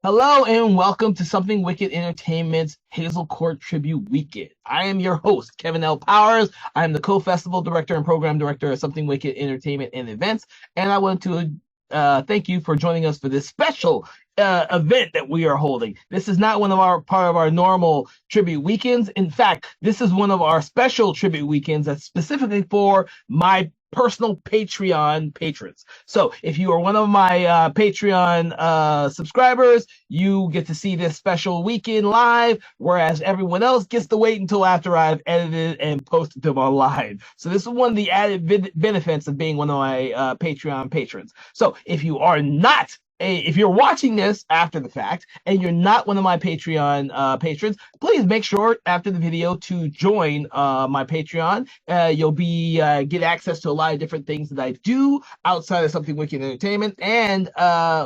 Hello and welcome to Something Wicked Entertainment's Hazel Court Tribute Weekend. I am your host, Kevin L. Powers. I am the co-festival director and program director of Something Wicked Entertainment and Events, and I want to thank you for joining us for this special event that we are holding. This is not one of our part of our normal tribute weekends. In fact, this is one of our special tribute weekends that's specifically for my personal Patreon patrons. So if you are one of my Patreon subscribers, you get to see this special weekend live, whereas everyone else gets to wait until after I've edited and posted them online. So this is one of the added benefits of being one of my Patreon patrons. So if you're watching this after the fact and you're not one of my Patreon patrons, please make sure after the video to join my Patreon. You'll be get access to a lot of different things that I do outside of Something Wicked Entertainment, and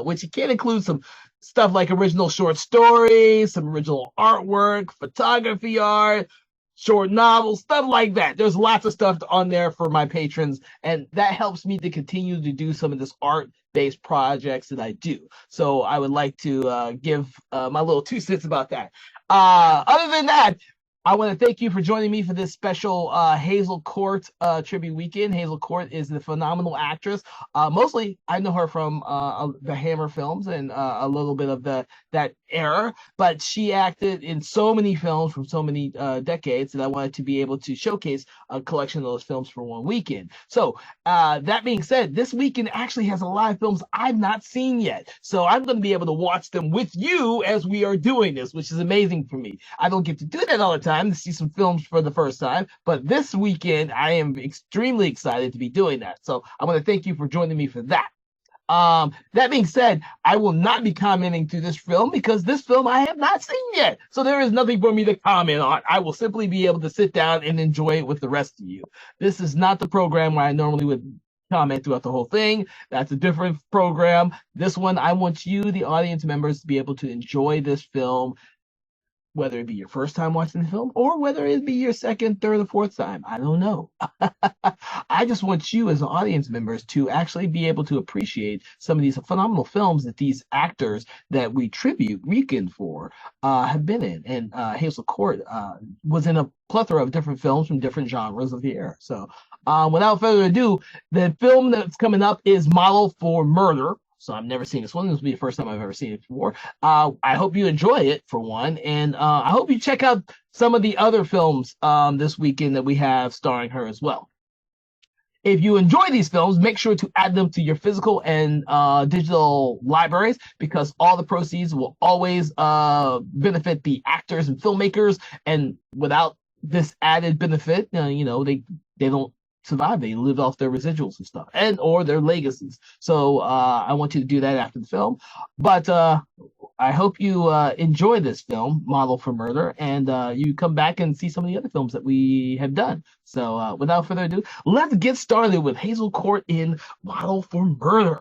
which can include some stuff like original short stories, some original artwork, photography art, short novels, stuff like that. There's lots of stuff on there for my patrons, and that helps me to continue to do some of this art-based projects that I do. So I would like to give my little 2 cents about that. Other than that, I want to thank you for joining me for this special Hazel Court tribute weekend. Hazel Court is the phenomenal actress. Mostly, I know her from the Hammer films and a little bit of that era, but she acted in so many films from so many decades that I wanted to be able to showcase a collection of those films for one weekend. So that being said, this weekend actually has a lot of films I've not seen yet. So I'm going to be able to watch them with you as we are doing this, which is amazing for me. I don't get to do that all the time, to see some films for the first time, but this weekend I am extremely excited to be doing that. So I want to thank you for joining me for that. That being said, I will not be commenting to this film because this film I have not seen yet. So there is nothing for me to comment on. I will simply be able to sit down and enjoy it with the rest of you. This is not the program where I normally would comment throughout the whole thing. That's a different program. This one, I want you, the audience members, to be able to enjoy this film, whether it be your first time watching the film or whether it be your second, third, or fourth time. I don't know. I just want you as audience members to actually be able to appreciate some of these phenomenal films that these actors that we tribute weekend for have been in. And Hazel Court was in a plethora of different films from different genres of the era. So without further ado, the film that's coming up is Model for Murder. So I've never seen this one. This will be the first time I've ever seen it before. I hope you enjoy it, for one, and I hope you check out some of the other films this weekend that we have starring her as well. If you enjoy these films, make sure to add them to your physical and digital libraries, because all the proceeds will always benefit the actors and filmmakers. And without this added benefit, they don't survive. They live off their residuals and stuff, and or their legacies. So I want you to do that after the film. But I hope you enjoy this film, Model for Murder, and you come back and see some of the other films that we have done. So without further ado, let's get started with Hazel Court in Model for Murder.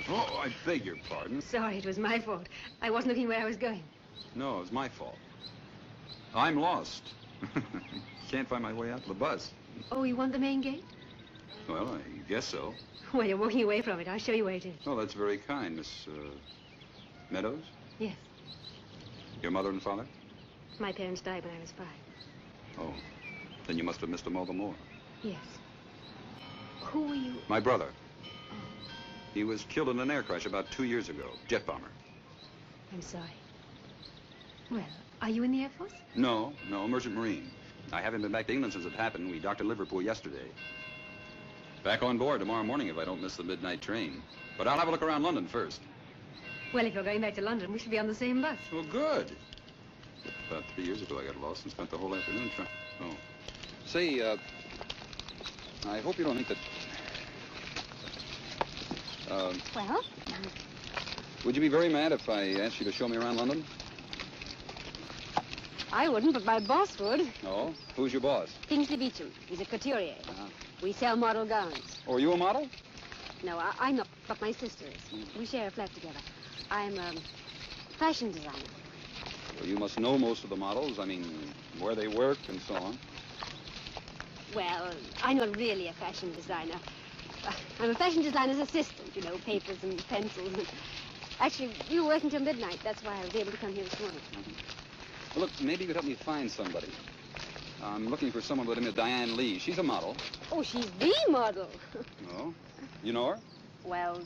Oh, I beg your pardon. Sorry, it was my fault. I wasn't looking where I was going. No, it was my fault. I'm lost. Can't find my way out to the bus. Oh, you want the main gate? Well, I guess so. Well, you're walking away from it. I'll show you where it is. Oh, that's very kind, Miss, Meadows? Yes. Your mother and father? My parents died when I was 5. Oh, then you must have missed them all the more. Yes. Who were you? My brother. He was killed in an air crash about 2 years ago. Jet bomber. I'm sorry. Well, are you in the Air Force? No, Merchant Marine. I haven't been back to England since it happened. We docked at Liverpool yesterday. Back on board tomorrow morning if I don't miss the midnight train. But I'll have a look around London first. Well, if you're going back to London, we should be on the same bus. Well, good. About 3 years ago, I got lost and spent the whole afternoon trying... Oh. Say, I hope you don't think that... Well? Would you be very mad if I asked you to show me around London? I wouldn't, but my boss would. Oh? Who's your boss? Kingsley Beecham. He's a couturier. We sell model gowns. Oh, are you a model? No, I'm not, but my sister is. We share a flat together. I'm a fashion designer. Well, you must know most of the models. I mean, where they work and so on. Well, I'm not really a fashion designer. I'm a fashion designer's assistant, you know, papers and pencils. Actually, we were working till midnight. That's why I was able to come here this morning. Well, look, maybe you could help me find somebody. I'm looking for someone by the name of Diane Lee. She's a model. Oh, she's the model. Oh? You know her? Well,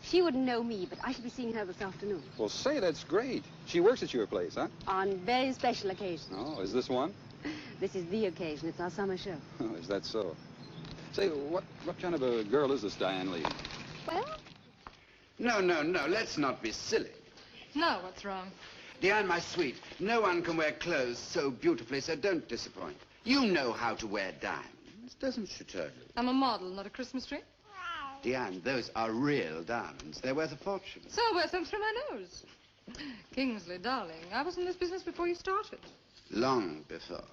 she wouldn't know me, but I should be seeing her this afternoon. Well, say, that's great. She works at your place, huh? On very special occasions. Oh, is this one? This is the occasion. It's our summer show. Oh, is that so? Say, what kind of a girl is this Diane Lee? Well? No, let's not be silly. No, what's wrong? Diane, my sweet, no one can wear clothes so beautifully, so don't disappoint. You know how to wear diamonds, doesn't she, Turtle? I'm a model, not a Christmas tree. Diane, those are real diamonds. They're worth a fortune. So I wear some through my nose. Kingsley, darling, I was in this business before you started. Long before.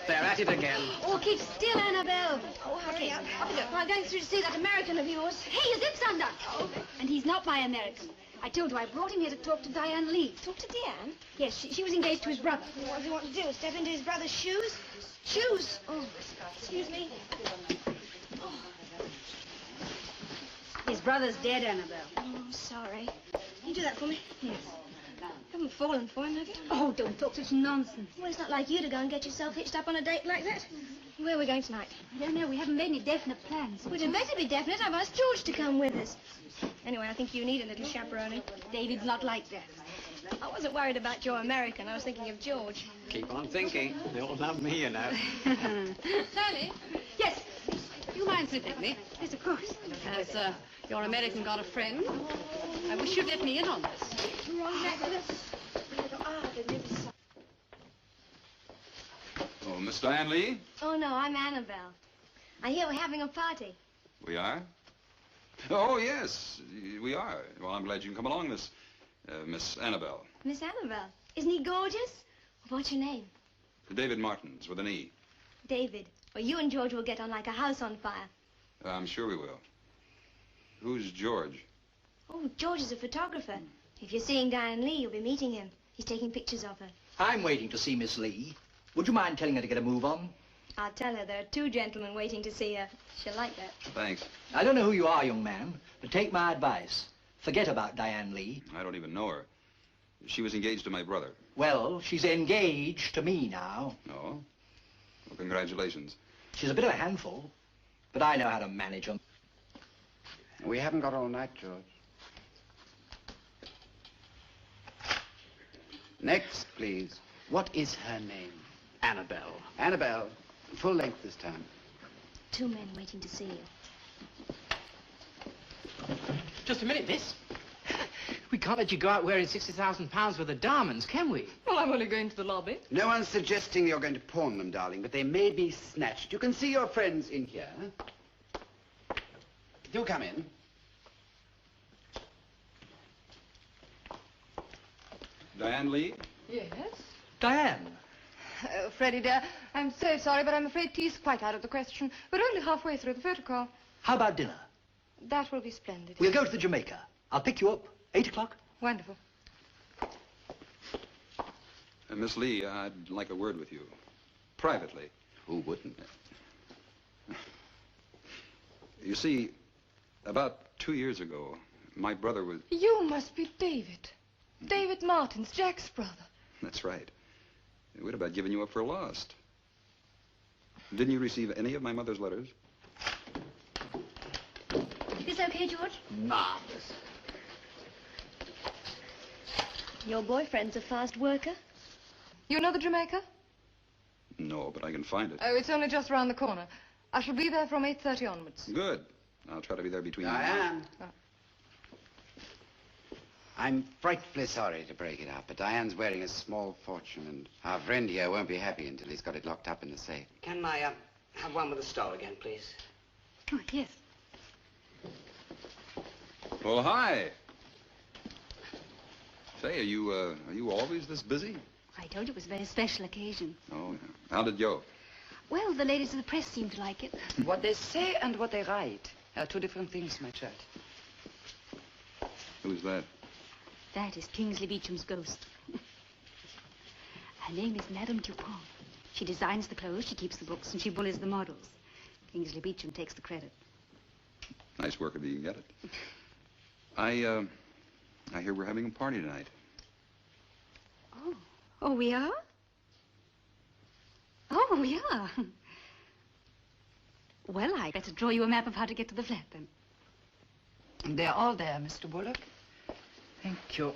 They're at it again. Oh, keep still, Annabelle. Oh, hurry up. Well, I'm going through to see that American of yours. Hey, is it Sander? Oh, and he's not my American. I told you I brought him here to talk to Diane Lee. Talk to Diane? Yes, she was engaged to his brother. What does he want to do? Step into his brother's shoes? Shoes? Oh, excuse me. Oh. His brother's dead, Annabelle. Oh, I'm sorry. Can you do that for me? Yes. You haven't fallen for him, have you? Oh, don't talk such nonsense. Well, it's not like you to go and get yourself hitched up on a date like that. Where are we going tonight? I don't know. We haven't made any definite plans. We'd have better be definite. I've asked George to come with us. Anyway, I think you need a little chaperoning. David's not like that. I wasn't worried about your American. I was thinking of George. Keep on thinking. They all love me, you know. Sally, Yes. do you mind sitting with me? Yes, of course. Has your American got a friend? I wish you'd let me in on this. Oh, Miss Diane Lee? Oh, no, I'm Annabelle. I hear we're having a party. We are? Oh, yes, we are. Well, I'm glad you can come along, Miss Annabelle. Miss Annabelle. Isn't he gorgeous? What's your name? David Martins, with an E. David. Well, you and George will get on like a house on fire. I'm sure we will. Who's George? Oh, George is a photographer. If you're seeing Diane Lee, you'll be meeting him. He's taking pictures of her. I'm waiting to see Miss Lee. Would you mind telling her to get a move on? I'll tell her there are 2 gentlemen waiting to see her. She'll like that. Thanks. I don't know who you are, young man, but take my advice. Forget about Diane Lee. I don't even know her. She was engaged to my brother. Well, she's engaged to me now. Oh? Well, congratulations. She's a bit of a handful, but I know how to manage her. We haven't got all night, George. Next, please. What is her name? Annabelle. Annabelle. Full length this time. 2 men waiting to see you. Just a minute, miss. We can't let you go out wearing £60,000 worth of diamonds, can we? Well, I'm only going to the lobby. No one's suggesting you're going to pawn them, darling, but they may be snatched. You can see your friends in here. Do come in. Diane Lee? Yes? Diane. Freddie, dear, I'm so sorry, but I'm afraid tea's quite out of the question. We're only halfway through the photocall. How about dinner? That will be splendid. We'll go to the Jamaica. I'll pick you up. 8 o'clock. Wonderful. Miss Lee, I'd like a word with you. Privately. Who wouldn't? You see, about 2 years ago, my brother was... You must be David. David Martins, Jack's brother. That's right. We'd about given you up for lost. Didn't you receive any of my mother's letters? Is this okay, George? Marvelous. Your boyfriend's a fast worker. You know the Jamaica? No, but I can find it. Oh, it's only just around the corner. I shall be there from 8:30 onwards. Good. I'll try to be there between... Diane. I'm frightfully sorry to break it up, but Diane's wearing a small fortune, and our friend here won't be happy until he's got it locked up in the safe. Can I have one with a stall again, please? Oh, yes. Well, hi. Say, are you always this busy? I told you it was a very special occasion. Oh, yeah. How did it go? Well, the ladies of the press seem to like it. What they say and what they write are two different things, my child. Who's that? That is Kingsley Beecham's ghost. Her name is Madame Dupont. She designs the clothes, she keeps the books, and she bullies the models. Kingsley Beecham takes the credit. Nice work if you can get it. I hear we're having a party tonight. Oh. Oh, we are? Oh, we are. Well, I'd better draw you a map of how to get to the flat, then. They're all there, Mr. Bullock. Thank you.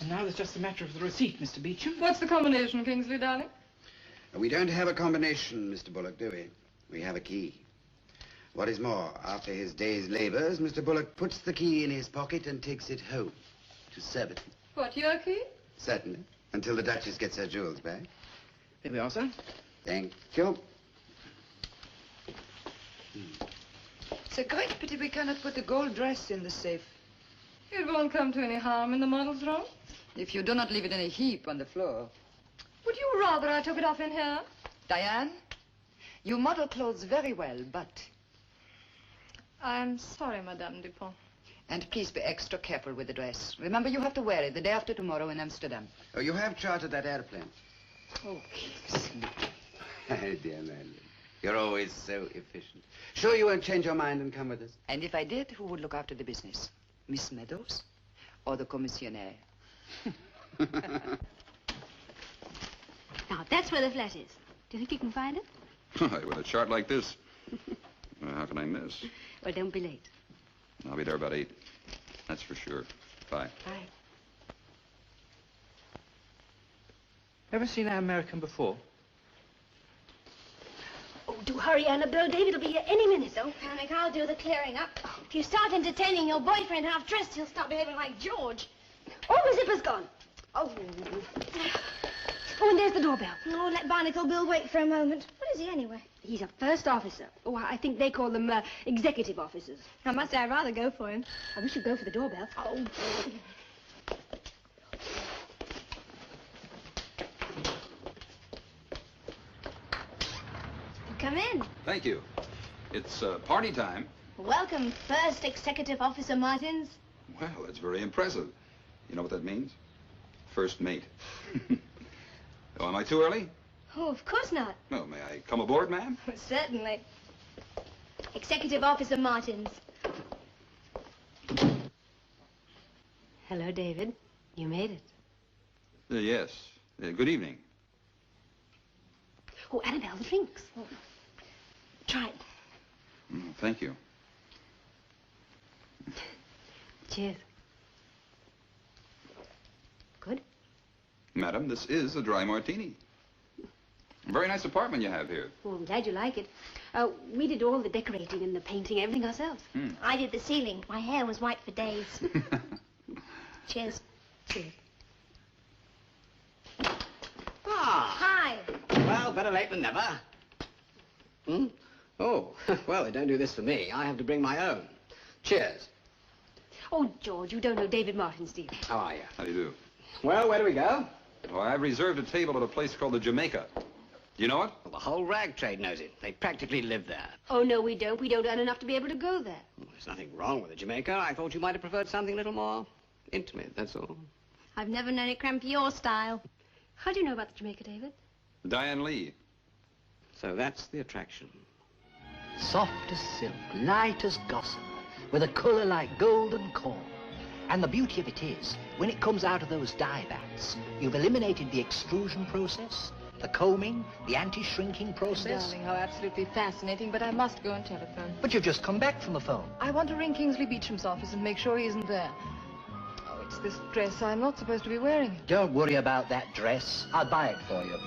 And now there's just a matter of the receipt, Mr. Beecham. What's the combination, Kingsley, darling? We don't have a combination, Mr. Bullock, do we? We have a key. What is more, after his day's labors, Mr. Bullock puts the key in his pocket and takes it home to Surbiton. What, your key? Certainly. Until the Duchess gets her jewels back. Here we are, sir. Thank you. It's a great pity we cannot put the gold dress in the safe. It won't come to any harm in the model's room. If you do not leave it in a heap on the floor. Would you rather I took it off in here? Diane, you model clothes very well, but... I'm sorry, Madame Dupont. And please be extra careful with the dress. Remember, you have to wear it the day after tomorrow in Amsterdam. Oh, you have chartered that airplane. Oh, Dear man, you're always so efficient. Sure you won't change your mind and come with us? And if I did, who would look after the business? Miss Meadows or the commissionaire? Now, that's where the flat is. Do you think you can find it? With a chart like this, how can I miss? Well, don't be late. I'll be there about 8. That's for sure. Bye. Bye. Ever seen an American before? Oh, do hurry, Annabelle. David will be here any minute. Don't panic. I'll do the clearing up. If you start entertaining your boyfriend half-dressed, he'll start behaving like George. Oh, the zipper's gone. Oh. Oh, and there's the doorbell. Oh, let Barnacle Bill wait for a moment. What is he, anyway? He's a first officer. Oh, I think they call them executive officers. I must say I'd rather go for him. I wish you'd go for the doorbell. Oh. Come in. Thank you. It's party time. Welcome, First Executive Officer Martins. Well, that's very impressive. You know what that means? First mate. Oh, am I too early? Oh, of course not. Well, may I come aboard, ma'am? Certainly. Executive Officer Martins. Hello, David. You made it. Yes. Good evening. Oh, Annabelle, the drinks. Oh. Try it. Thank you. Cheers. Good? Madam, this is a dry martini. Very nice apartment you have here. Oh, I'm glad you like it. We did all the decorating and the painting, everything ourselves. I did the ceiling. My hair was white for days. Cheers. Cheers. Ah, Hi. well, better late than never. Hmm? Oh, well, they don't do this for me. I have to bring my own. Cheers. Oh, George, you don't know David Martins, do you? How are you? How do you do? Well, where do we go? Well, I've reserved a table at a place called the Jamaica. Do you know it? Well, the whole rag trade knows it. They practically live there. Oh, no, we don't. We don't earn enough to be able to go there. Well, there's nothing wrong with a Jamaica. I thought you might have preferred something a little more intimate, that's all. I've never known it cramp your style. How do you know about the Jamaica, David? Diane Lee. So that's the attraction. Soft as silk, light as gossamer, with a colour like golden corn. And the beauty of it is, when it comes out of those dye vats, you've eliminated the extrusion process, the combing, the anti-shrinking process. Darling, how absolutely fascinating, but I must go and telephone. But you've just come back from the phone. I want to ring Kingsley Beecham's office and make sure he isn't there. Oh, it's this dress. I'm not supposed to be wearing it. Don't worry about that dress. I'll buy it for you.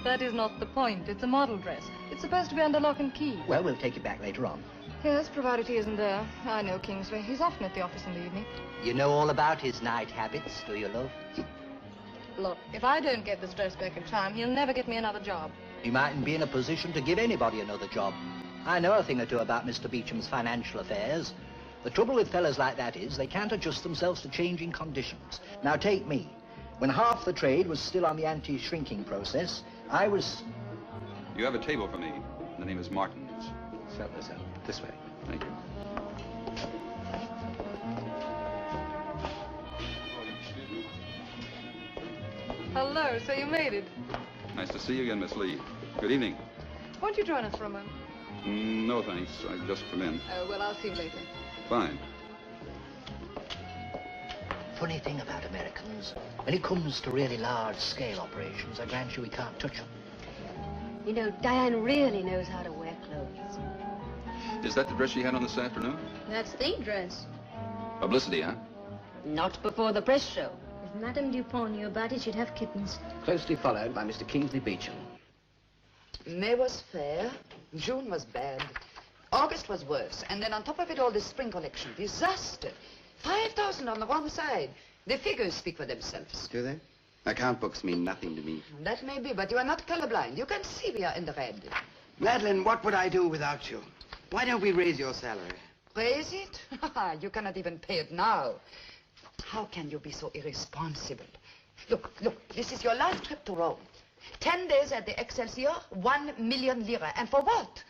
That is not the point. It's a model dress. It's supposed to be under lock and key. Well, we'll take it back later on. Yes, provided he isn't there. I know Kingsley. He's often at the office in the evening. You know all about his night habits, do you, love? Look, if I don't get this dress back in time, he'll never get me another job. He mightn't be in a position to give anybody another job. I know a thing or two about Mr. Beecham's financial affairs. The trouble with fellas like that is they can't adjust themselves to changing conditions. Now, take me. When half the trade was still on the anti-shrinking process, I was... You have a table for me. The name is Martin's. So, this way. Thank you. Hello, so you made it. Nice to see you again, Miss Lee. Good evening. Won't you join us for a moment? No, thanks. I've just come in. Oh, well, I'll see you later. Fine. Funny thing about Americans, when it comes to really large-scale operations, I grant you we can't touch them. You know, Diane really knows how to wear clothes. Is that the dress she had on this afternoon? That's the dress. Publicity, huh? Not before the press show. If Madame Dupont knew about it, she'd have kittens. Closely followed by Mr. Kingsley Beecham. May was fair, June was bad, August was worse, and then on top of it all, the spring collection, disaster. 5,000 on the wrong side. The figures speak for themselves. Do they? Account books mean nothing to me. That may be, but you are not colorblind. You can see we are in the red. Madeline, what would I do without you? Why don't we raise your salary? Raise it? You cannot even pay it now. How can you be so irresponsible? Look, this is your last trip to Rome. 10 days at the Excelsior, 1 million lira. And for what?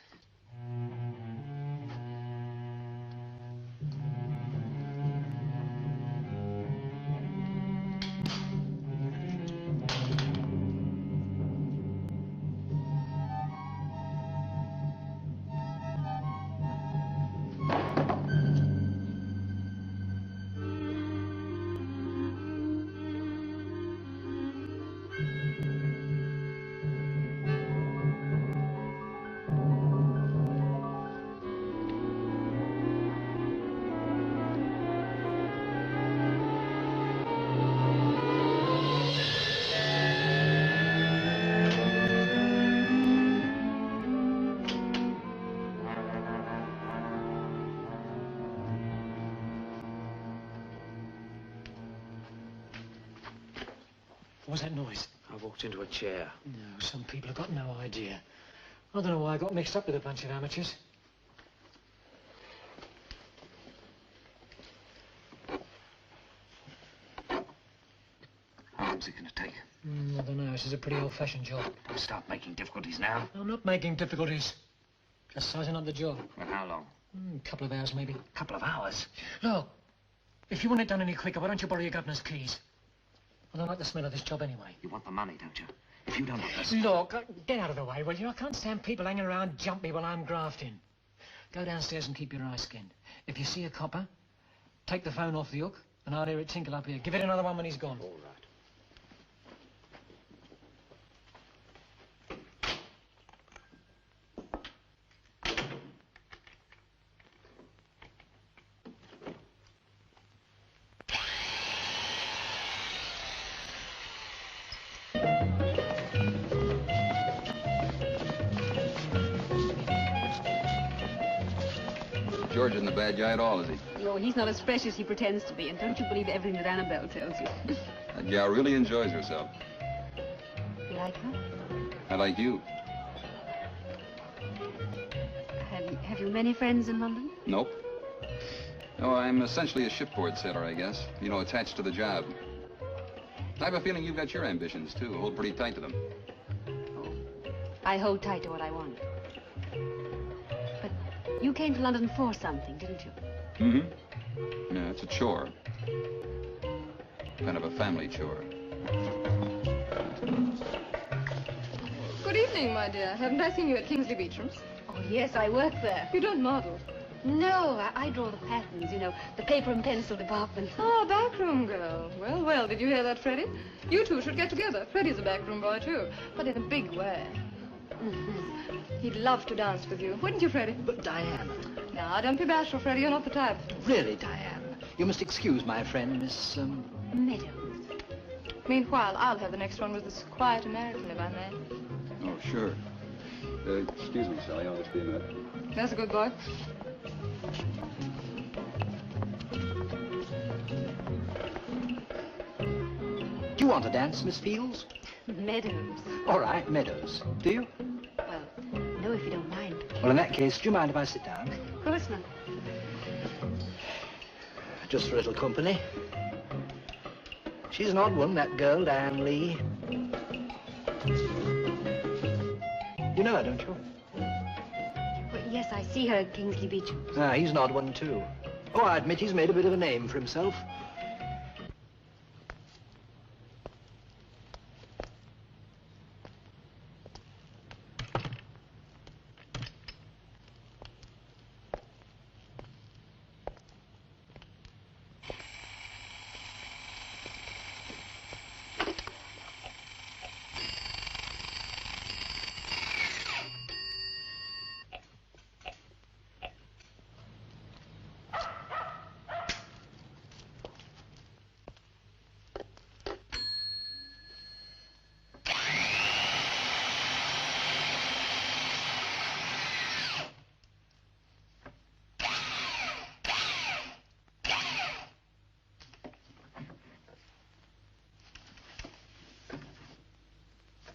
What was that noise? I walked into a chair. No, some people have got no idea. I don't know why I got mixed up with a bunch of amateurs. How long's it going to take? I don't know. This is a pretty old-fashioned job. Don't start making difficulties now. I'm not making difficulties. Just sizing up the job. For how long? A couple of hours, maybe. A couple of hours? Look, if you want it done any quicker, why don't you borrow your governor's keys? I don't like the smell of this job anyway. You want the money, don't you? If you don't have this... Look, get out of the way, will you? I can't stand people hanging around jump me while I'm grafting. Go downstairs and keep your eyes skinned. If you see a copper, take the phone off the hook, and I'll hear it tinkle up here. Give it another one when he's gone. All right. George isn't a bad guy at all, is he? No, he's not as fresh as he pretends to be, and don't you believe everything that Annabelle tells you. That gal really enjoys herself. You like her? I like you. Have you many friends in London? Nope. No, I'm essentially a shipboard sailor, I guess. You know, attached to the job. I have a feeling you've got your ambitions, too. Hold pretty tight to them. I hold tight to what I want. But you came to London for something, didn't you? Mm-hmm. Yeah, it's a chore. Kind of a family chore. Good evening, my dear. Haven't I seen you at Kingsley Beecham's? Oh, yes, I work there. You don't model. No, I draw the patterns, you know, the paper and pencil department. Oh, backroom girl. Well, well, did you hear that, Freddie? You two should get together. Freddie's a backroom boy, too, but in a big way. He'd love to dance with you. Wouldn't you, Freddie? But Diane. Now, don't be bashful, Freddie. You're not the type. Really, Diane. You must excuse my friend, Miss, Meadows. Meanwhile, I'll have the next one with this quiet American, if I may. Oh, sure. Excuse me, Sally. I'll just be a minute. That's a good boy. Do you want to dance, Miss Fields? Meadows. All right, Meadows. Do you? Well, no, if you don't mind. Well, in that case, do you mind if I sit down? Of course not. Just for a little company. She's an odd one, that girl, Diane Lee. You know her, don't you? Well, yes, I see her at Kingsley Beach. Ah, he's an odd one, too. Oh, I admit he's made a bit of a name for himself.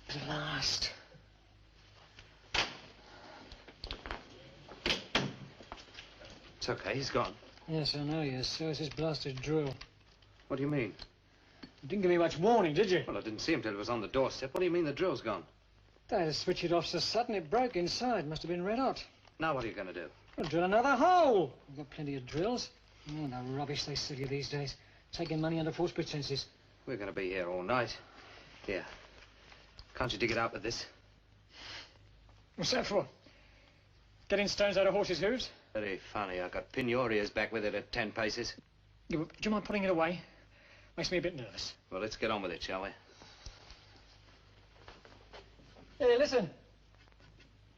At last. It's okay, he's gone. Yes, I know, yes. So is his blasted drill. What do you mean? You didn't give me much warning, did you? Well, I didn't see him till it was on the doorstep. What do you mean the drill's gone? They had to switch it off so sudden it broke inside. Must have been red hot. Now what are you going to do? Well, drill another hole. We've got plenty of drills. Oh, the rubbish they sell you these days. Taking money under false pretenses. We're going to be here all night. Here. Can't you dig it out with this? What's that for? Getting stones out of horses' hooves? Very funny. I got pin your ears back with it at 10 paces. Do you mind putting it away? Makes me a bit nervous. Well, let's get on with it, shall we? Hey, listen.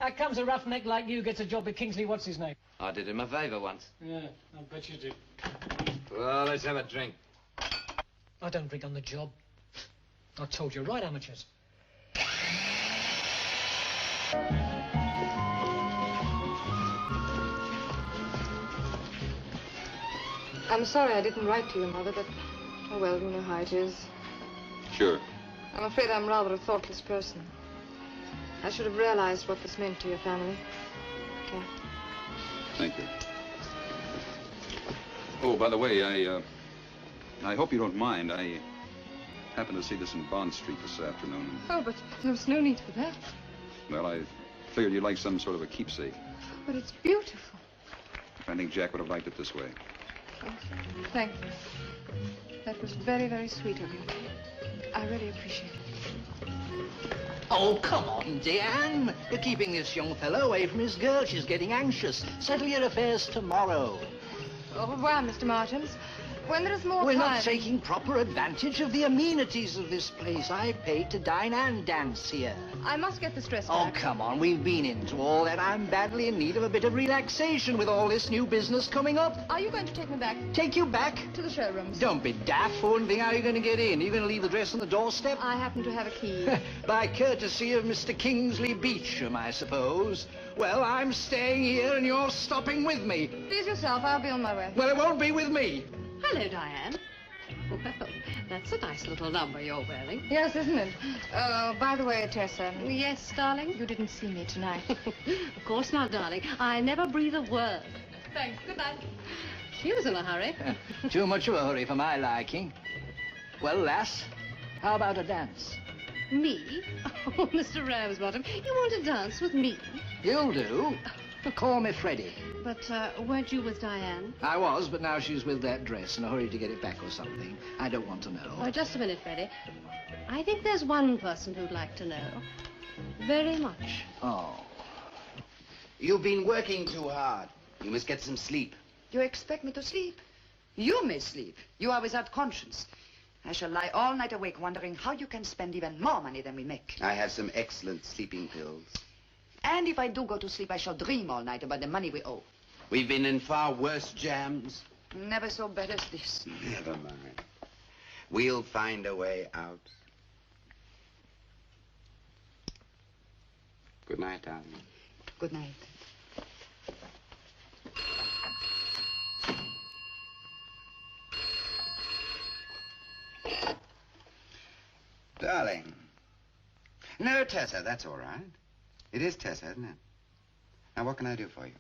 How comes a roughneck like you gets a job at Kingsley what's-his-name? I did him a favour once. Yeah, I bet you did. Well, let's have a drink. I don't drink on the job. I told you, right, amateurs? I'm sorry I didn't write to you, Mother, but, oh, well, you know how it is. Sure. I'm afraid I'm rather a thoughtless person. I should have realized what this meant to your family. Okay. Thank you. Oh, by the way, I hope you don't mind. I happened to see this in Bond Street this afternoon. Oh, but there's no need for that. Well, I figured you'd like some sort of a keepsake. But it's beautiful. I think Jack would have liked it this way. Oh, thank you. That was very, very sweet of you. I really appreciate it. Oh, come on, Diane. You're keeping this young fellow away from his girl. She's getting anxious. Settle your affairs tomorrow. Oh, well, Mr. Martins, when there is more We're time... not taking proper advantage of the amenities of this place. I paid to dine and dance here. I must get this dress Oh, back. come on. We've been into all that. I'm badly in need of a bit of relaxation with all this new business coming up. Are you going to take me back? Take you back? To the showrooms. Don't be daft. For one thing, how are you going to get in? Are you going to leave the dress on the doorstep? I happen to have a key. By courtesy of Mr. Kingsley Beecham, I suppose. Well, I'm staying here and you're stopping with me. Please yourself. I'll be on my way. Well, it won't be with me. Hello, Diane. Well, that's a nice little number you're wearing. Yes, isn't it? By the way, Tessa. Yes, darling? You didn't see me tonight. Of course not, darling. I never breathe a word. Thanks. Good night. She was in a hurry. Too much of a hurry for my liking. Well, lass, how about a dance? Me? Oh, Mr. Ramsbottom, you want to dance with me? You'll do. Call me Freddie. But weren't you with Diane? I was, but now she's with that dress in a hurry to get it back or something. I don't want to know. Oh, just a minute, Freddie. I think there's one person who'd like to know. Very much. Oh. You've been working too hard. You must get some sleep. You expect me to sleep? You may sleep. You are without conscience. I shall lie all night awake wondering how you can spend even more money than we make. I have some excellent sleeping pills. And if I do go to sleep, I shall dream all night about the money we owe. We've been in far worse jams. Never so bad as this. Never mind. We'll find a way out. Good night, darling. Good night. Darling. No, Tessa, that's all right. It is Tessa, isn't it? Now, what can I do for you?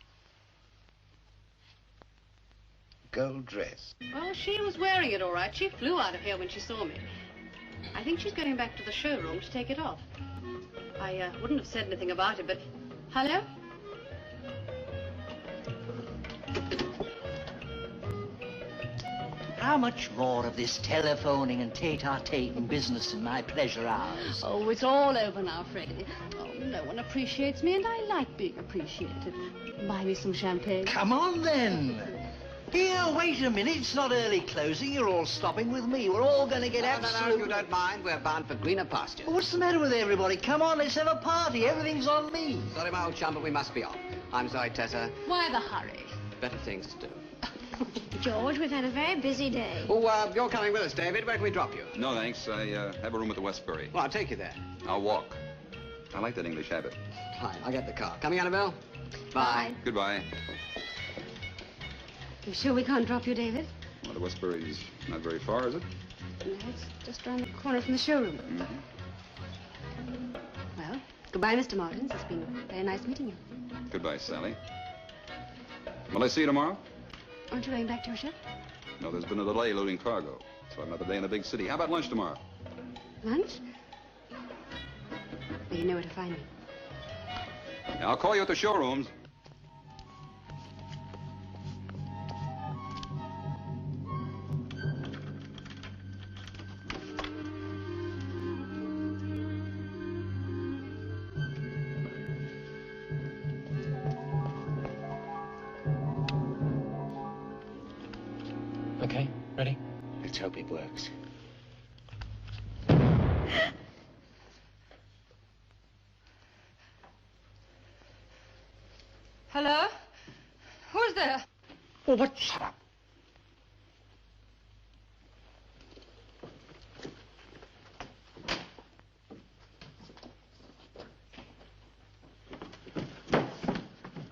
Gold dress. Oh, she was wearing it all right. She flew out of here when she saw me. I think she's going back to the showroom to take it off. I wouldn't have said anything about it, but... Hello? How much more of this telephoning and tete-a-tete business in my pleasure hours? Oh, it's all over now, Freddie. Oh, no one appreciates me, and I like being appreciated. Buy me some champagne. Come on, then. Here, wait a minute. It's not early closing. You're all stopping with me. We're all going to get absolutely... No, if you don't mind, we're bound for greener pastures. What's the matter with everybody? Come on, let's have a party. Everything's on me. Sorry, my old chum, but we must be off. I'm sorry, Tessa. Why the hurry? Better things to do. George, we've had a very busy day. Oh, you're coming with us, David. Where can we drop you? No, thanks. I have a room at the Westbury. Well, I'll take you there. I'll walk. I like that English habit. Fine, I'll get the car. Coming, Annabelle? Bye. Goodbye. You sure we can't drop you, David? Well, the Westbury's not very far, is it? No, it's just around the corner from the showroom. Well, goodbye, Mr. Martins. It's been very nice meeting you. Goodbye, Sally. Will I see you tomorrow? Aren't you going back to your ship? No, there's been a delay loading cargo, so another day in a big city. How about lunch tomorrow? Lunch? Well, you know where to find me. Yeah, I'll call you at the showrooms. Okay, ready? Let's hope it works. Hello? Who's there? Oh, what? Shut up.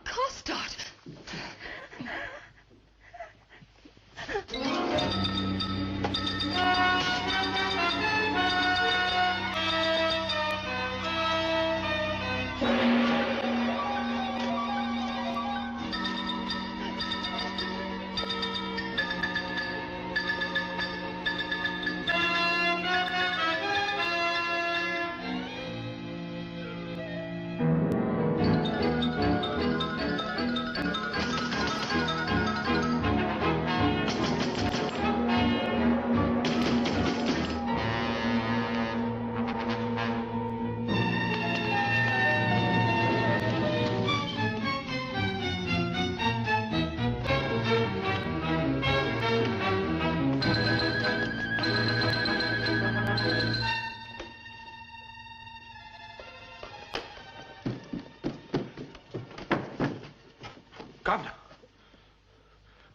Costard! Governor.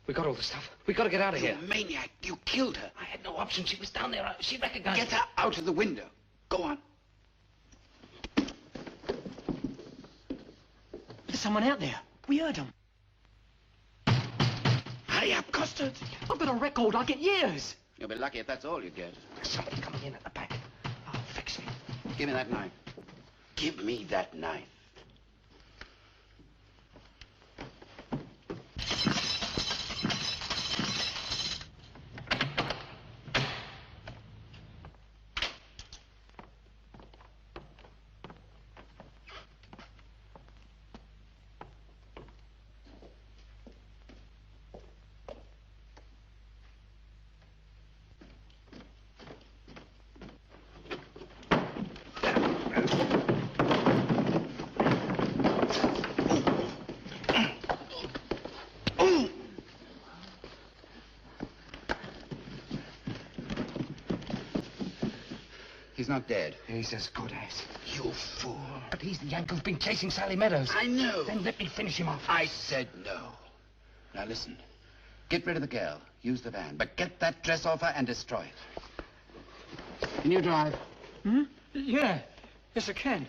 We got all the stuff. We got to get out of here. You maniac. You killed her. I had no option. She was down there. She recognized Get her out of the window. Go on. There's someone out there. We heard them. Hurry up, Custard. I've got a record. I'll get years. You'll be lucky if that's all you get. There's somebody coming in at the back. I'll fix him. Give me that knife. Give me that knife. He's not dead. He's as good as. You fool. But he's the Yank who's been chasing Sally Meadows. I know. Then let me finish him off. I said no. Now listen. Get rid of the girl. Use the van. But get that dress off her and destroy it. Can you drive? Hmm? Yeah. Yes, I can.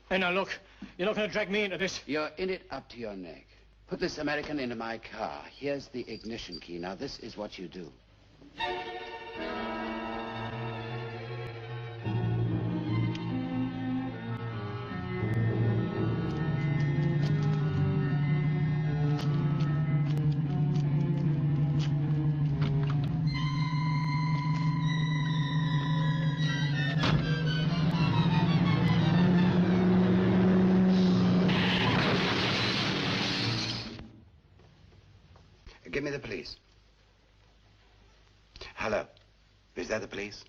Hey, now look. You're not going to drag me into this. You're in it up to your neck. Put this American into my car. Here's the ignition key. Now, this is what you do. Give me the police. Hello. Is that the police?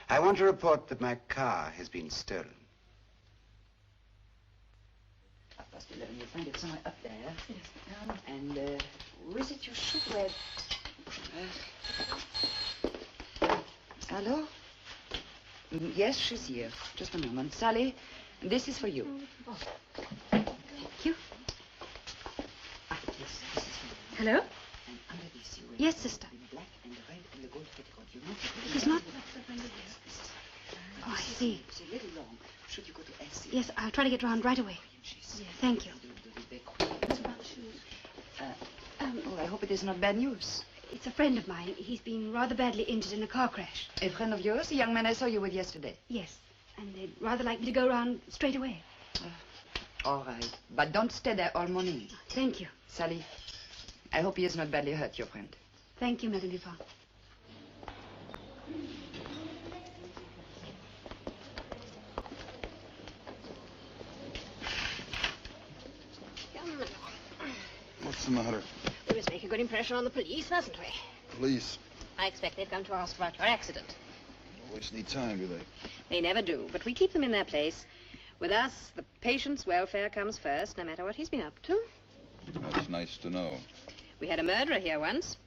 I want to report that my car has been stolen. 11, you'll find it somewhere up there. Yes. And who is it you should wear? Hello? Yes, she's here. Just a moment. Sally, this is for you. Oh. Thank you. Ah, yes, this is for you. Hello? And under this, you will Yes, sister. in black and the red and the gold petticoat. You know? He's not... Yes, this is... Oh, I see. It's a little long. Should you go to SC? Yes, I'll try to get round right away. Yeah, thank you. Oh, I hope it is not bad news. It's a friend of mine. He's been rather badly injured in a car crash. A friend of yours? A young man I saw you with yesterday? Yes, and they'd rather like me to go round straight away. All right. But don't stay there all morning. Thank you. Sally, I hope he is not badly hurt, your friend. Thank you, Madame Dupont. What's the matter? We must make a good impression on the police, mustn't we? Police? I expect they've come to ask about your accident. Always need time, do they? They never do, but we keep them in their place. With us, the patient's welfare comes first, no matter what he's been up to. That's nice to know. We had a murderer here once.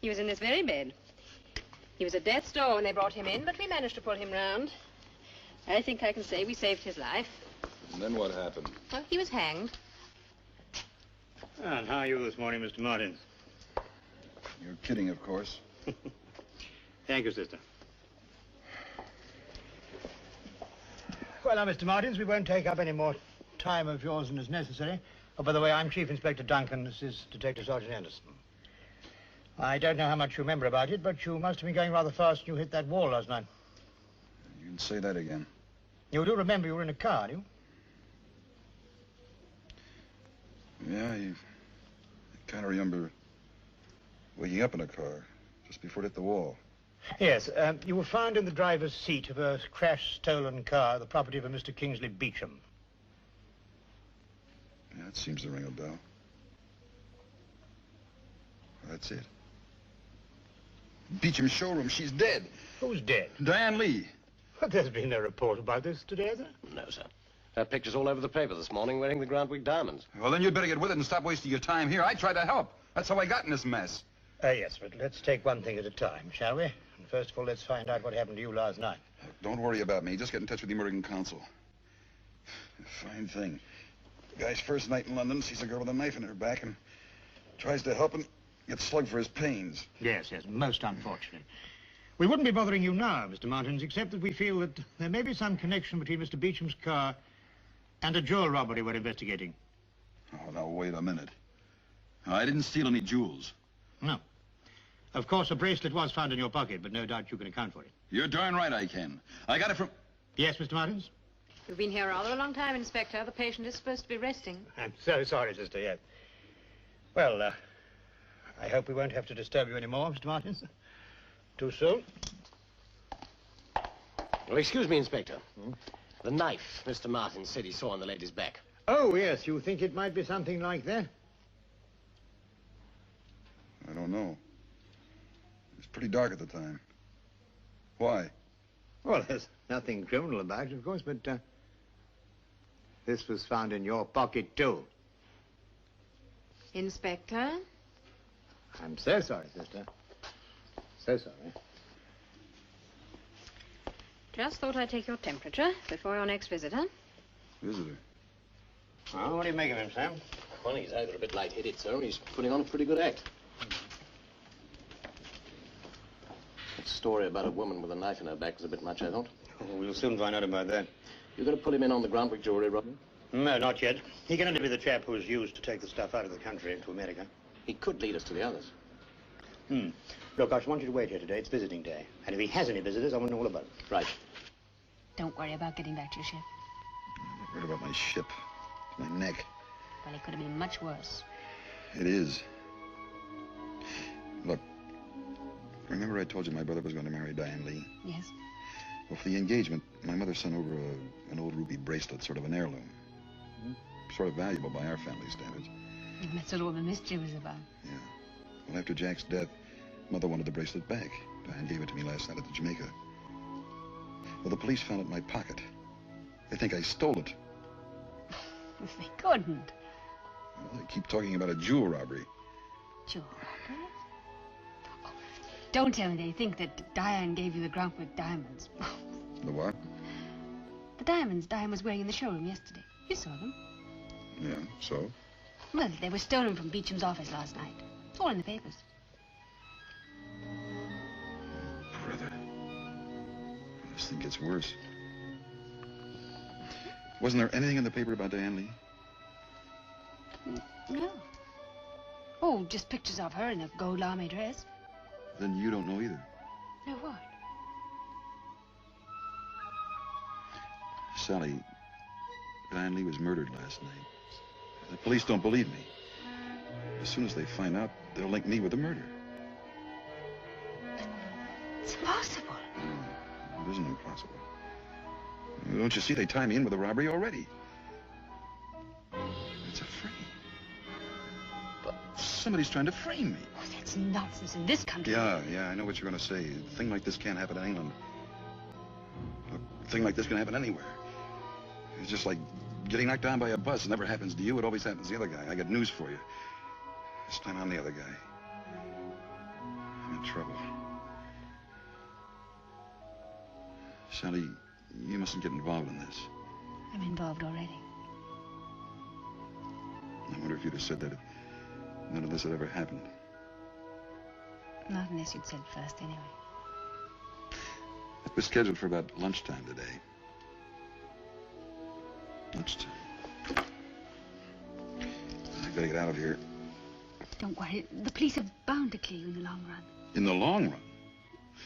He was in this very bed. He was at death's door when they brought him in, but we managed to pull him round. I think I can say we saved his life. And then what happened? Well, he was hanged. And how are you this morning, Mr. Martins? You're kidding, of course. Thank you, sister. Well, now, Mr. Martins, we won't take up any more time of yours than is necessary. Oh, by the way, I'm Chief Inspector Duncan. This is Detective Sergeant Anderson. I don't know how much you remember about it, but you must have been going rather fast when you hit that wall last night. You can say that again. You do remember you were in a car, do you? Yeah, I kind of remember waking up in a car just before it hit the wall. Yes, you were found in the driver's seat of a crash-stolen car, the property of a Mr. Kingsley Beecham. Yeah, that seems to ring a bell. That's it. Beecham's showroom, she's dead. Who's dead? Diane Lee. But there's been no report about this today, has there? No, sir. Her picture's all over the paper this morning wearing the Grantwick diamonds. Well, then you'd better get with it and stop wasting your time here. I tried to help. That's how I got in this mess. Yes, but let's take one thing at a time, shall we? And first of all, let's find out what happened to you last night. Don't worry about me. Just get in touch with the American consul. Fine thing. The guy's first night in London sees a girl with a knife in her back and tries to help him, gets slugged for his pains. Yes, most unfortunate. We wouldn't be bothering you now, Mr. Martins, except that we feel that there may be some connection between Mr. Beecham's car and a jewel robbery we're investigating. Oh, now, wait a minute. I didn't steal any jewels. No. Of course, a bracelet was found in your pocket, but no doubt you can account for it. You're darn right I can. I got it from... Yes, Mr. Martins? We've been here rather a long time, Inspector. The patient is supposed to be resting. I'm so sorry, sister, yes. Well, I hope we won't have to disturb you anymore, Mr. Martins. Too soon? Well, excuse me, Inspector. The knife Mr. Martin said he saw on the lady's back. Oh, yes. You think it might be something like that? I don't know. It was pretty dark at the time. Why? Well, there's nothing criminal about it, of course, but this was found in your pocket, too. Inspector? I'm so sorry, sister. So sorry. Just thought I'd take your temperature before your next visitor. Visitor? Well, what do you make of him, Sam? Well, he's either a bit light-headed, sir, or he's putting on a pretty good act. That story about a woman with a knife in her back was a bit much, I thought. Oh, we'll soon find out about that. You going to put him in on the Grantwick jewelry, Robin? No, not yet. He can only be the chap who was used to take the stuff out of the country into America. He could lead us to the others. Look, I just want you to wait here today. It's visiting day. And if he has any visitors, I want to know all about it. Right. Don't worry about getting back to your ship. I'm worried about my ship. My neck. Well, it could have been much worse. It is. Look, remember I told you my brother was going to marry Diane Lee? Yes. Well, for the engagement, my mother sent over an old ruby bracelet, sort of an heirloom. Sort of valuable by our family standards. And that's what all the mystery was about. Yeah. Well, after Jack's death, Mother wanted the bracelet back. Diane gave it to me last night at the Jamaica. Well, the police found it in my pocket. They think I stole it. They couldn't. Well, they keep talking about a jewel robbery. Jewel robbery? Oh, don't tell me they think that Diane gave you the Grantwick diamonds. The what? The diamonds Diane was wearing in the showroom yesterday. You saw them. Yeah, so? Well, they were stolen from Beecham's office last night. It's all in the papers. Brother. This thing gets worse. Wasn't there anything in the paper about Diane Lee? No. Oh, just pictures of her in a gold lame dress. Then you don't know either. No, what? Sally, Diane Lee was murdered last night. The police don't believe me. As soon as they find out, they'll link me with the murder. It's impossible. No, it isn't impossible. Don't you see they tie me in with the robbery already? It's a frame. But somebody's trying to frame me. Oh, that's nonsense in this country. Yeah, I know what you're going to say. A thing like this can't happen in England. A thing like this can happen anywhere. It's just like getting knocked down by a bus. It never happens to you. It always happens to the other guy. I got news for you. This time I'm the other guy. I'm in trouble. Sally, you mustn't get involved in this. I'm involved already. I wonder if you'd have said that none of this had ever happened. Not unless you'd said first, anyway. It was scheduled for about lunchtime today. Lunchtime. I've got to get out of here. Don't worry. The police are bound to clear you in the long run. In the long run?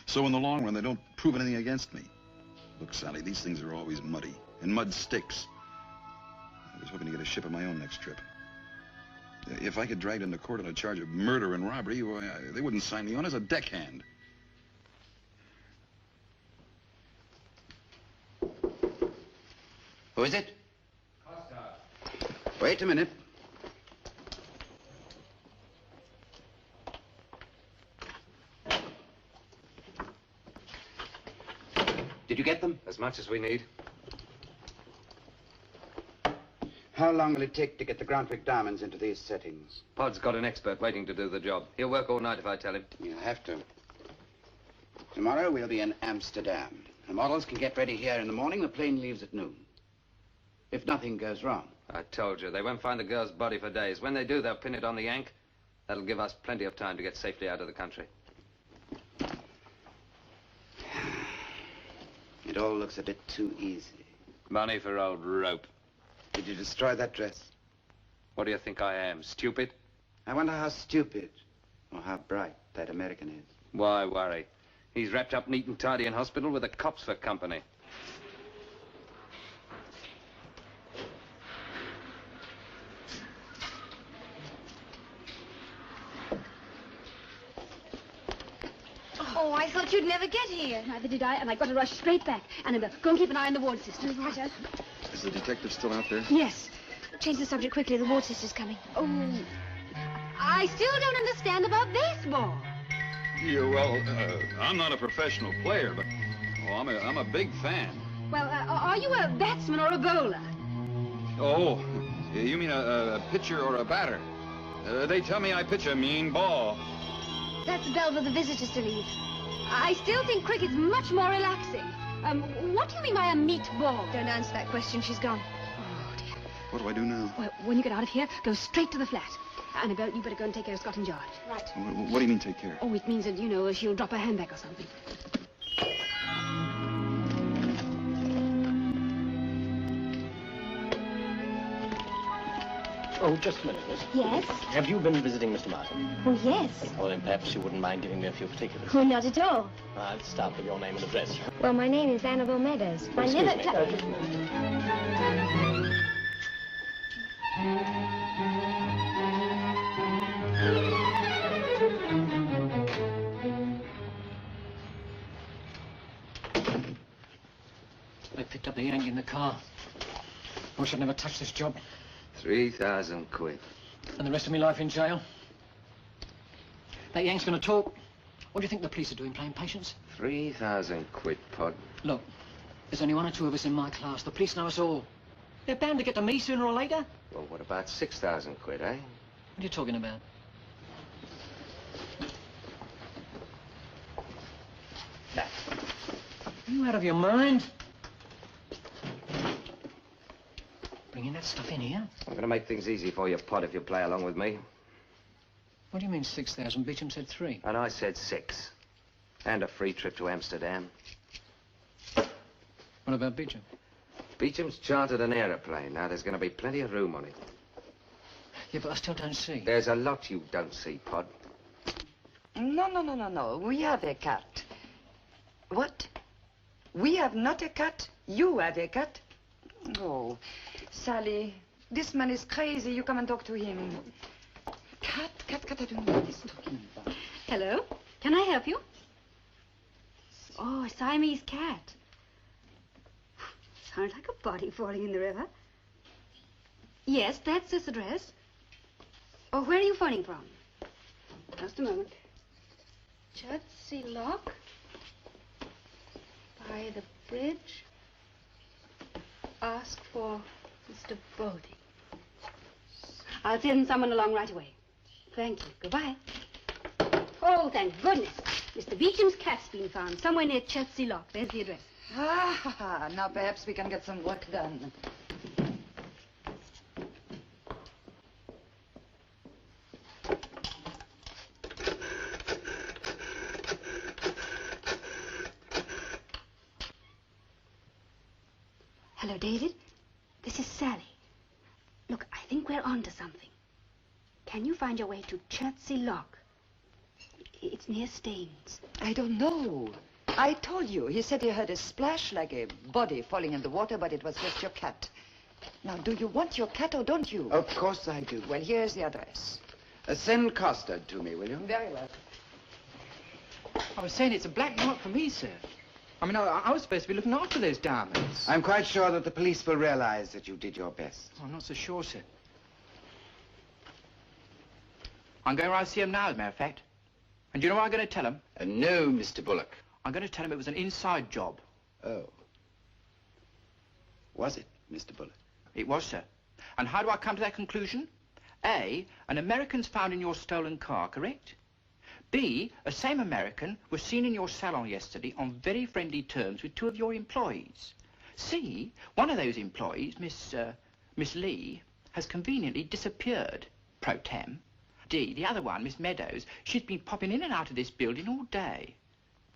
So in the long run, they don't prove anything against me. Look, Sally, these things are always muddy, and mud sticks. I was hoping to get a ship of my own next trip. If I get dragged into court on a charge of murder and robbery, well, they wouldn't sign me on as a deckhand. Who is it? Wait a minute. Did you get them? As much as we need. How long will it take to get the Grantwick diamonds into these settings? Pod's got an expert waiting to do the job. He'll work all night if I tell him. You'll have to. Tomorrow we'll be in Amsterdam. The models can get ready here in the morning. The plane leaves at noon. If nothing goes wrong. I told you, they won't find the girl's body for days. When they do, they'll pin it on the yank. That'll give us plenty of time to get safely out of the country. It all looks a bit too easy. Money for old rope. Did you destroy that dress? What do you think I am, stupid? I wonder how stupid or how bright that American is. Why worry? He's wrapped up neat and tidy in hospital with the cops for company. Oh, I thought you'd never get here. Neither did I, and I got to rush straight back. Annabelle, go and keep an eye on the ward sister. Right. Is the detective still out there? Yes. Change the subject quickly. The ward sister's coming. Oh, I still don't understand about baseball. Yeah, well, I'm not a professional player, but I'm a big fan. Well, are you a batsman or a bowler? Oh, you mean a pitcher or a batter? They tell me I pitch a mean ball. That's the bell for the visitors to leave. I still think cricket's much more relaxing. What do you mean by a meatball? Don't answer that question. She's gone. What do I do now? Well, when you get out of here, go straight to the flat. Annabelle, you better go and take care of Scotland Yard. Right. What do you mean, take care? Oh, it means that, you know, she'll drop her handbag or something. Oh, just a minute, miss. Yes? Have you been visiting Mr. Martin? Oh, yes. Well, then perhaps you wouldn't mind giving me a few particulars. Oh, not at all. I'll start with your name and address. Well, my name is Annabelle Meadows. I Excuse live me. at... Just a minute. They picked up the Yankee in the car. I wish I'd never touched this job. 3,000 quid. And the rest of my life in jail. That Yank's going to talk. What do you think the police are doing, playing patience? 3,000 quid, Pod. Look, there's only one or two of us in my class. The police know us all. They're bound to get to me sooner or later. Well, what about 6,000 quid, eh? What are you talking about? That. Are you out of your mind? Bringing that stuff in here? I'm going to make things easy for you, Pod, if you play along with me. What do you mean 6,000? Beecham said 3. And I said 6. And a free trip to Amsterdam. What about Beecham? Beecham's chartered an aeroplane. Now, there's going to be plenty of room on it. Yeah, but I still don't see. There's a lot you don't see, Pod. No. We have a cat. What? We have not a cat? You have a cat? Oh, Sally, this man is crazy. You come and talk to him. Cat, I don't know what he's talking about. Hello? Can I help you? Oh, a Siamese cat. Sounds like a body falling in the river. Yes, that's this address. Oh, where are you phoning from? Just a moment. Chertsey Lock. By the bridge. Ask for Mr. Bodie. I'll send someone along right away. Thank you. Goodbye. Oh, thank goodness. Mr. Beecham's cat's been found somewhere near Chertsey Lock. There's the address. Now perhaps we can get some work done. Hello, David. This is Sally. Look, I think we're on to something. Can you find your way to Chertsey Lock? It's near Staines. I don't know. I told you. He said he heard a splash like a body falling in the water, but it was just your cat. Now, do you want your cat or don't you? Of course I do. Well, here's the address. Send custard to me, will you? Very well. I was saying it's a black mark for me, sir. I mean, I was supposed to be looking after those diamonds. I'm quite sure that the police will realize that you did your best. I'm not so sure, sir. I'm going around to see him now, as a matter of fact. And do you know what I'm going to tell him? No, Mr. Bullock. I'm going to tell him it was an inside job. Oh. Was it, Mr. Bullock? It was, sir. And how do I come to that conclusion? A, an American's found in your stolen car, correct? B, a same American was seen in your salon yesterday on very friendly terms with 2 of your employees. C, one of those employees, Miss Lee, has conveniently disappeared, pro tem. D, the other one, Miss Meadows, she's been popping in and out of this building all day.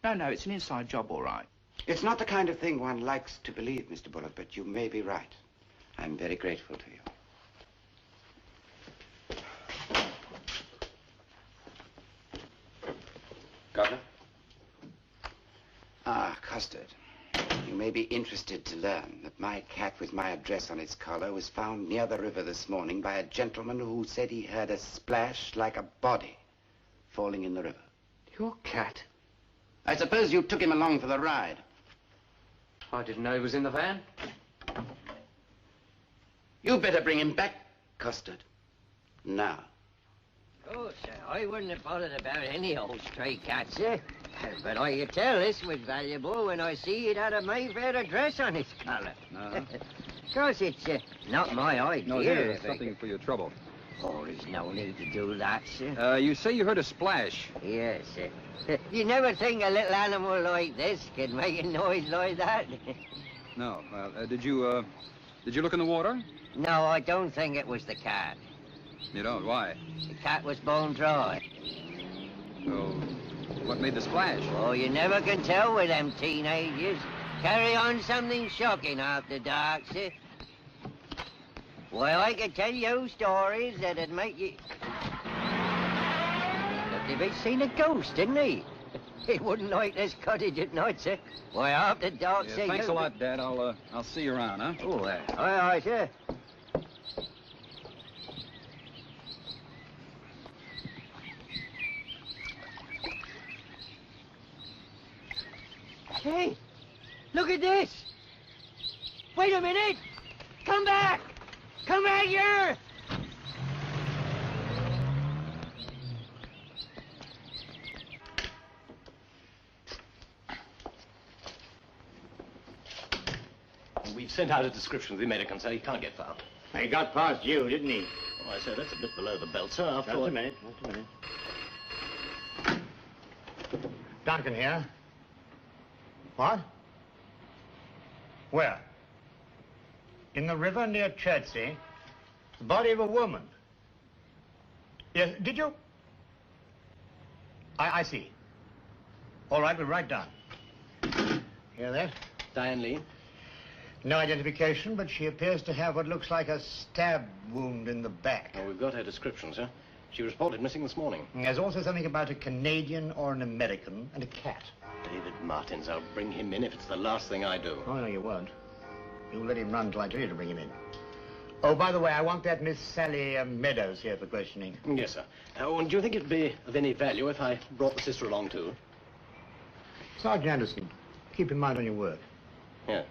No, it's an inside job, all right. It's not the kind of thing one likes to believe, Mr. Bullock, but you may be right. I'm very grateful to you. Governor? Ah, Custard. You may be interested to learn that my cat with my address on its collar was found near the river this morning by a gentleman who said he heard a splash like a body falling in the river. Your cat? I suppose you took him along for the ride. I didn't know he was in the van. You better bring him back, Custard. Now. Oh, sir, I wouldn't have bothered about any old stray cat, sir. But I could tell this was valuable when I see it had a Mayfair address on its collar. Of course, it's not my idea. No, here, something for your trouble. Oh, there's no need to do that, sir. You say you heard a splash. Yes, sir. You never think a little animal like this can make a noise like that? No. Did you look in the water? No, I don't think it was the cat. You don't? Why? The cat was bone dry. Oh, what made the splash? Oh, you never can tell with them teenagers. Carry on something shocking after dark, sir. Well, I could tell you stories that'd make you... Look, he'd seen a ghost, didn't he? He wouldn't like this cottage at night, sir. Why, after dark, Yeah, sir... thanks a lot, Dad. I'll see you around, huh? Oh, aye, sir. Hey, look at this. Wait a minute. Come back. Come back here. We've sent out a description of the American, sir. He can't get far. He got past you, didn't he? Oh, I said that's a bit below the belt, sir. After Just all... a minute, just a minute. Duncan here. What? Where? In the river near Chertsey, the body of a woman. Yes, did you? I see. All right, we'll write down. Hear that? Diane Lee? No identification, but she appears to have what looks like a stab wound in the back. Oh, we've got her description, sir. She was reported missing this morning. There's also something about a Canadian or an American and a cat. David Martins, I'll bring him in if it's the last thing I do. Oh, no, you won't. You'll let him run till I tell you to bring him in. Oh, by the way, I want that Miss Sally Meadows here for questioning. Yes, sir. And do you think it'd be of any value if I brought the sister along, too? Sergeant Anderson, keep in mind on your work. Yeah.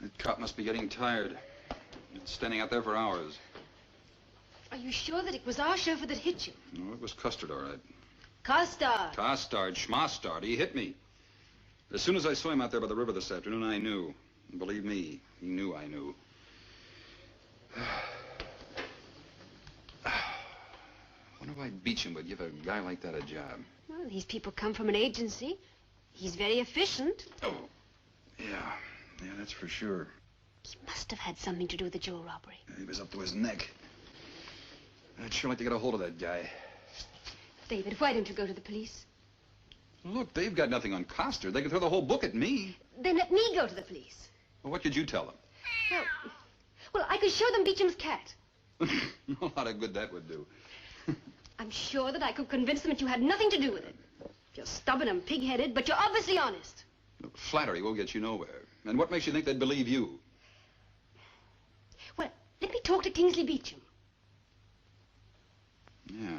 That cop must be getting tired. It's standing out there for hours. Are you sure that it was our chauffeur that hit you? No, it was Custard, all right. Costard. Costard, Schmostard, he hit me. As soon as I saw him out there by the river this afternoon, I knew. And believe me, he knew I knew. Wonder why Beecham would give a guy like that a job. Well, these people come from an agency. He's very efficient. Oh, yeah. Yeah, that's for sure. He must have had something to do with the jewel robbery. He was up to his neck. I'd sure like to get a hold of that guy. David, why don't you go to the police? Look, they've got nothing on Costard. They can throw the whole book at me. Then let me go to the police. Well, what could you tell them? Well, I could show them Beecham's cat. A lot of good that would do. I'm sure that I could convince them that you had nothing to do with it. You're stubborn and pig-headed, but you're obviously honest. Look, flattery won't get you nowhere. And what makes you think they'd believe you? Well, let me talk to Kingsley Beecham. Yeah.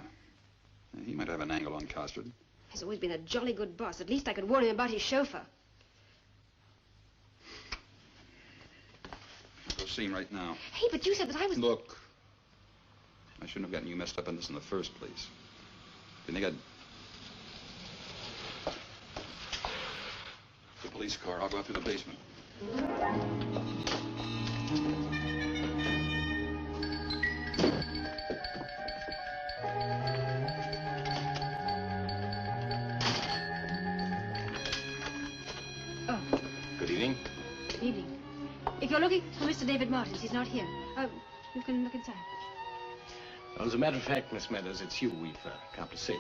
He might have an angle on Costard. He's always been a jolly good boss. At least I could warn him about his chauffeur. I'll go see him right now. Hey, but you said that I was... Look, I shouldn't have gotten you messed up in this in the first place. You think I'd... The police car. I'll go out through the basement. Oh, Good evening. good evening. If you're looking for Mr. David Martins, he's not here. You can look inside. Well, as a matter of fact, Miss Meadows, it's you we've come to see.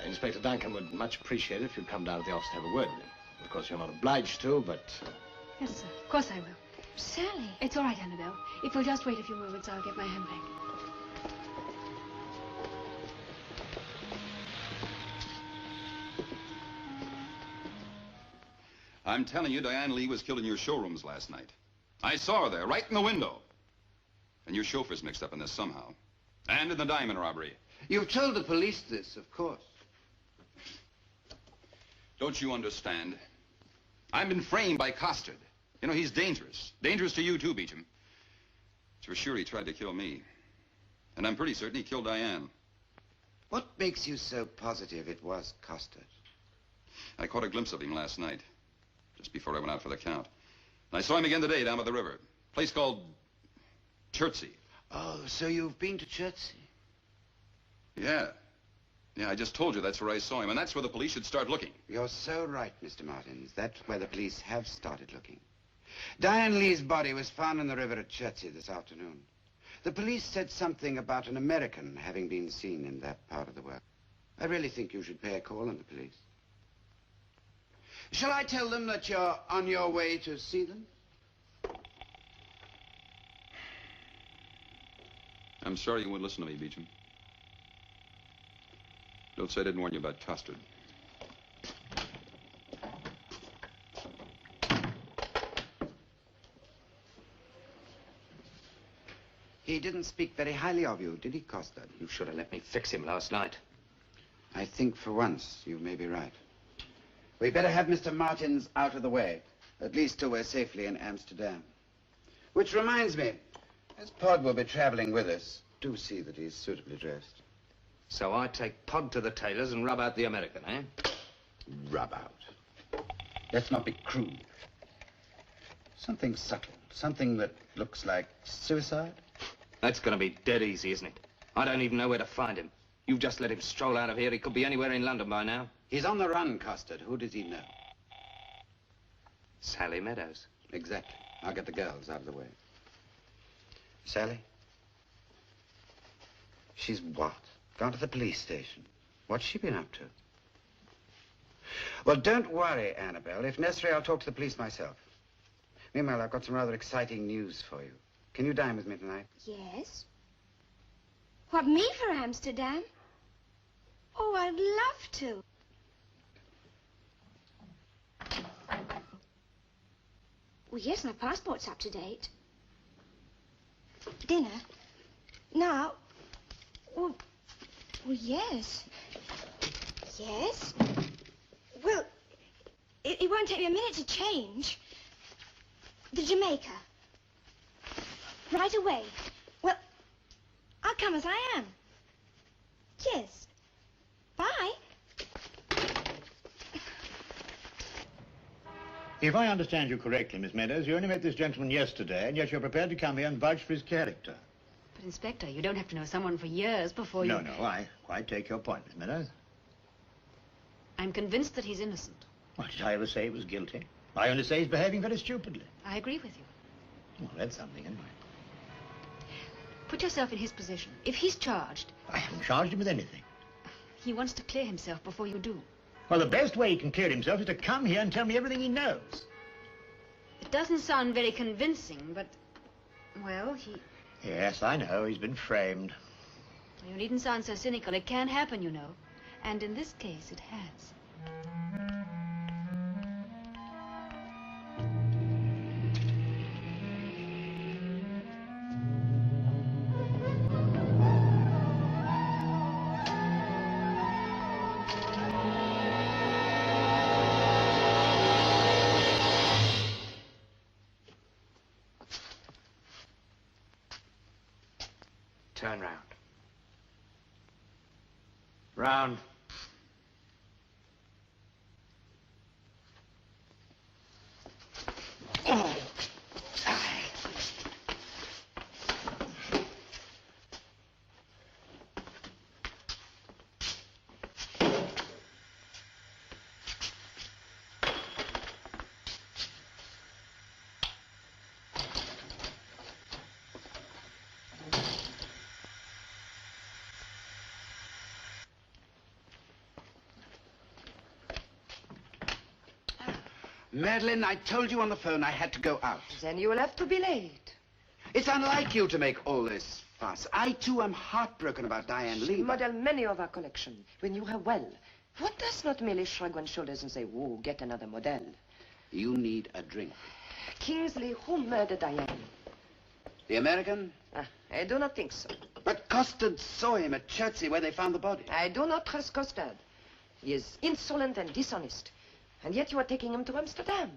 Inspector Duncan would much appreciate it if you'd come down to the office to have a word with him. Of course, you're not obliged to, but... Yes, sir. Of course I will. Sally. It's all right, Annabelle. If you'll just wait a few moments, I'll get my handbag. I'm telling you, Diane Lee was killed in your showrooms last night. I saw her there, right in the window. And your chauffeur's mixed up in this somehow. And in the diamond robbery. You've told the police this, of course. Don't you understand? I've been framed by Costard. You know, he's dangerous. Dangerous to you, too, Beecham. For sure he tried to kill me. And I'm pretty certain he killed Diane. What makes you so positive it was Costard? I caught a glimpse of him last night, just before I went out for the count. And I saw him again today down by the river. A place called Chertsey. Oh, so you've been to Chertsey? Yeah. Yeah, I just told you that's where I saw him, and that's where the police should start looking. You're so right, Mr. Martins. That's where the police have started looking. Diane Lee's body was found in the river at Chertsey this afternoon. The police said something about an American having been seen in that part of the world. I really think you should pay a call on the police. Shall I tell them that you're on your way to see them? I'm sorry you wouldn't listen to me, Beecham. Don't say I didn't warn you about Costard. He didn't speak very highly of you, did he, Costard? You should have let me fix him last night. I think for once you may be right. We better have Mr. Martins out of the way, at least till we're safely in Amsterdam. Which reminds me, as Pod will be traveling with us, do see that he's suitably dressed. So I take Pod to the tailor's and rub out the American, eh? Rub out. Let's not be crude. Something subtle, something that looks like suicide. That's going to be dead easy, isn't it? I don't even know where to find him. You've just let him stroll out of here. He could be anywhere in London by now. He's on the run, Costard. Who does he know? Sally Meadows. Exactly. I'll get the girls out of the way. Sally? She's what? Gone to the police station. What's she been up to? Well, don't worry, Annabelle. If necessary, I'll talk to the police myself. Meanwhile, I've got some rather exciting news for you. Can you dine with me tonight? Yes. What, me for Amsterdam? Oh, I'd love to. Well, yes, my passport's up to date. Dinner? Now? Well, yes. Yes? Well, it won't take me a minute to change. The Jamaica. Right away. Well, I'll come as I am. Yes. Bye. If I understand you correctly, Miss Meadows, you only met this gentleman yesterday, and yet you're prepared to come here and vouch for his character. But, Inspector, you don't have to know someone for years before you... No, I quite take your point, Miss Meadows. I'm convinced that he's innocent. What did I ever say he was guilty? I only say he's behaving very stupidly. I agree with you. Well, that's something, anyway. Put yourself in his position. If he's charged... I haven't charged him with anything. He wants to clear himself before you do. Well, the best way he can clear himself is to come here and tell me everything he knows. It doesn't sound very convincing, but... Well, he... Yes, I know. He's been framed. You needn't sound so cynical. It can happen, you know. And in this case, it has. Turn round. Round. Madeline, I told you on the phone I had to go out. Then you will have to be late. It's unlike you to make all this fuss. I, too, am heartbroken about Diane Lee. She modeled many of our collection. We knew her well. One does not merely shrug one's shoulders and say, whoa, get another model. You need a drink. Kingsley, who murdered Diane? The American? I do not think so. But Costard saw him at Chertsey where they found the body. I do not trust Costard. He is insolent and dishonest. And yet you are taking him to Amsterdam.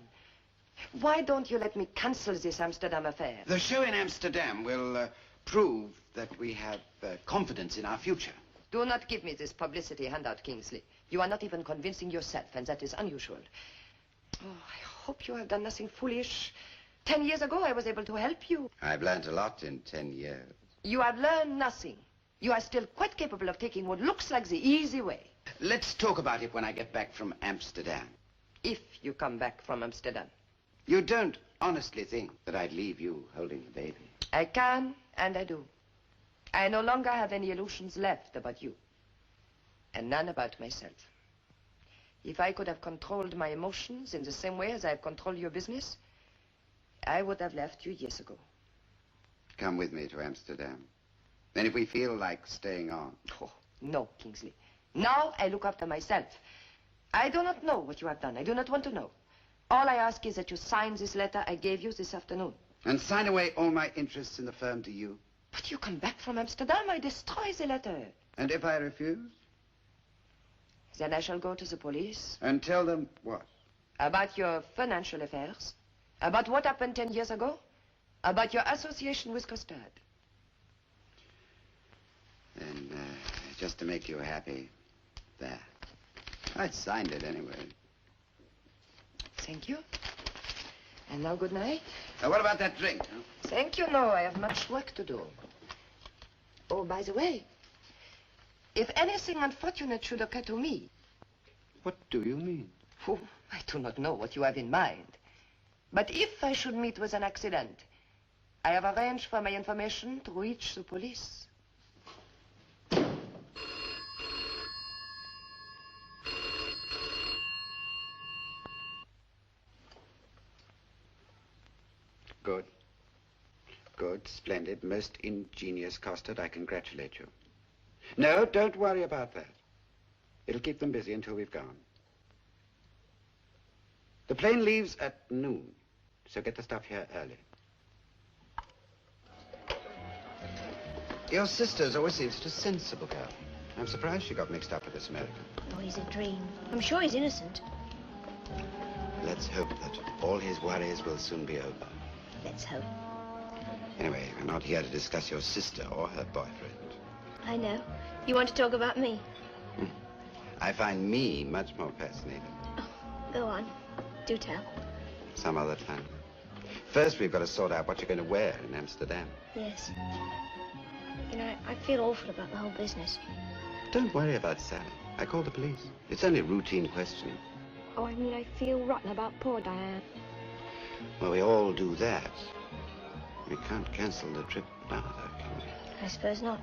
Why don't you let me cancel this Amsterdam affair? The show in Amsterdam will prove that we have confidence in our future. Do not give me this publicity handout, Kingsley. You are not even convincing yourself, and that is unusual. Oh, I hope you have done nothing foolish. 10 years ago, I was able to help you. I've learned a lot in 10 years. You have learned nothing. You are still quite capable of taking what looks like the easy way. Let's talk about it when I get back from Amsterdam. If you come back from Amsterdam. You don't honestly think that I'd leave you holding the baby? I can, and I do. I no longer have any illusions left about you. And none about myself. If I could have controlled my emotions in the same way as I've controlled your business, I would have left you years ago. Come with me to Amsterdam. Then if we feel like staying on. Oh, no, Kingsley. Now I look after myself. I do not know what you have done. I do not want to know. All I ask is that you sign this letter I gave you this afternoon. And sign away all my interests in the firm to you. But you come back from Amsterdam, I destroy the letter. And if I refuse? Then I shall go to the police. And tell them what? About your financial affairs. About what happened 10 years ago. About your association with Custard. And just to make you happy, there. I signed it anyway. Thank you. And now good night. What about that drink? Huh? Thank you, no. I have much work to do. Oh, by the way, if anything unfortunate should occur to me... What do you mean? Oh, I do not know what you have in mind. But if I should meet with an accident, I have arranged for my information to reach the police. Good. Good, splendid, most ingenious, Custard. I congratulate you. No, don't worry about that. It'll keep them busy until we've gone. The plane leaves at noon, so get the stuff here early. Your sister's always seemed such a sensible girl. I'm surprised she got mixed up with this American. Oh, he's a dream. I'm sure he's innocent. Let's hope that all his worries will soon be over. Let's hope. Anyway, we're not here to discuss your sister or her boyfriend. I know. You want to talk about me? I find me much more fascinating. Oh, go on. Do tell. Some other time. First, we've got to sort out what you're going to wear in Amsterdam. Yes. You know, I feel awful about the whole business. Don't worry about Sally. I called the police. It's only routine questioning. Oh, I mean, I feel rotten about poor Diane. Well, we all do that. We can't cancel the trip now, though, can we? I suppose not.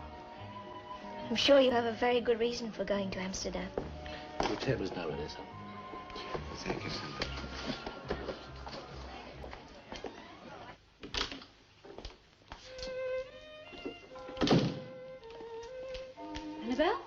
I'm sure you have a very good reason for going to Amsterdam. The hotel is now ready, sir. Thank you so much. Annabelle?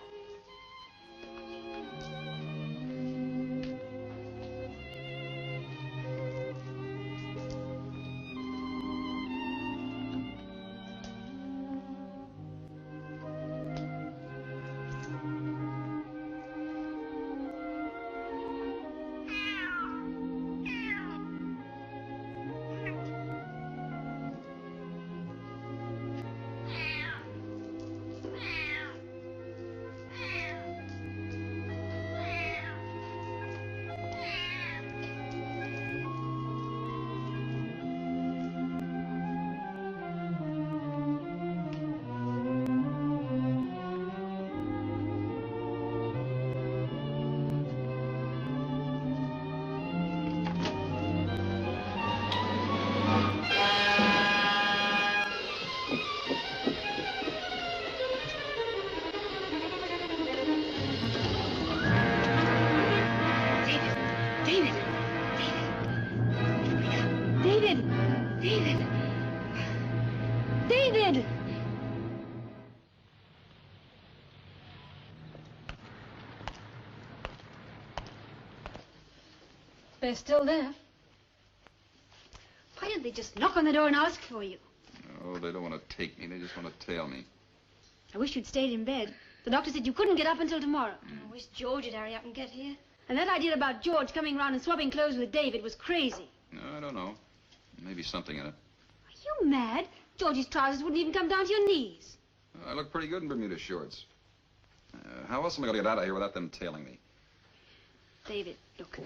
They're still there. Why didn't they just knock on the door and ask for you? Oh, they don't want to take me. They just want to tail me. I wish you'd stayed in bed. The doctor said you couldn't get up until tomorrow. I wish George would hurry up and get here. And that idea about George coming round and swapping clothes with David was crazy. No, I don't know. Maybe something in it. Are you mad? George's trousers wouldn't even come down to your knees. I look pretty good in Bermuda shorts. How else am I going to get out of here without them tailing me? David, look,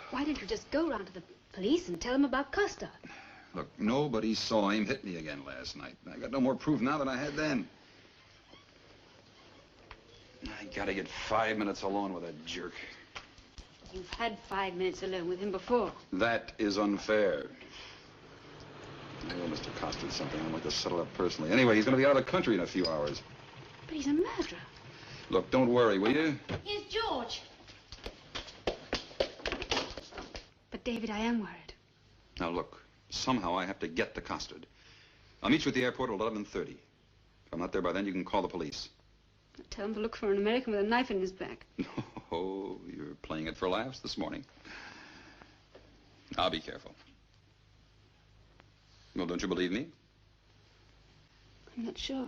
why don't you just go round to the police and tell them about Costa? Look, nobody saw him hit me again last night. I got no more proof now than I had then. I gotta get 5 minutes alone with that jerk. You've had 5 minutes alone with him before. That is unfair. I owe Mr. Costa something. I'd like to settle it personally. Anyway, he's gonna be out of the country in a few hours. But he's a murderer. Look, don't worry, will you? Here's George. But, David, I am worried. Now, look, somehow I have to get to Costard. I'll meet you at the airport at 11:30. If I'm not there by then, you can call the police. Tell him to look for an American with a knife in his back. Oh, you're playing it for laughs this morning. I'll be careful. Well, don't you believe me? I'm not sure.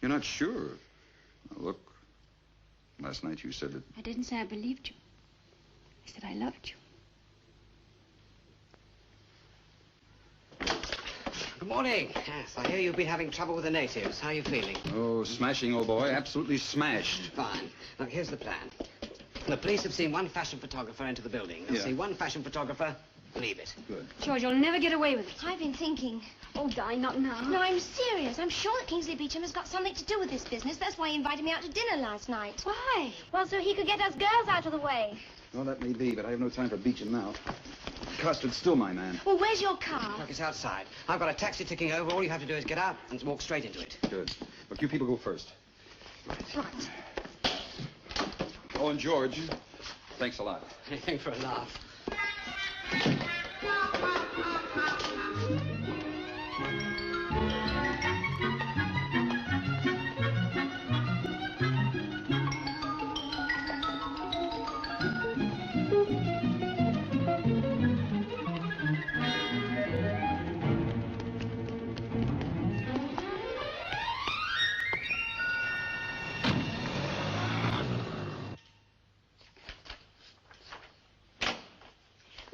You're not sure? Now, look, last night you said that... I didn't say I believed you. I said I loved you. Good morning. Yes, I hear you've been having trouble with the natives. How are you feeling? Oh, smashing, old boy. Absolutely smashed. Fine. Look, here's the plan. The police have seen one fashion photographer enter the building. They'll Yeah. see one fashion photographer, leave it. Good. George, you'll never get away with it. I've been thinking. Oh, Di, not now. No, I'm serious. I'm sure that Kingsley Beecham has got something to do with this business. That's why he invited me out to dinner last night. Why? Well, so he could get us girls out of the way. Well, that may be, but I have no time for Beecham now. Costard's still my man. Well, where's your car? Look, it's outside. I've got a taxi ticking over. All you have to do is get out and walk straight into it. Good. Look, you people go first. Right. Oh, and George, thanks a lot. Anything for a laugh.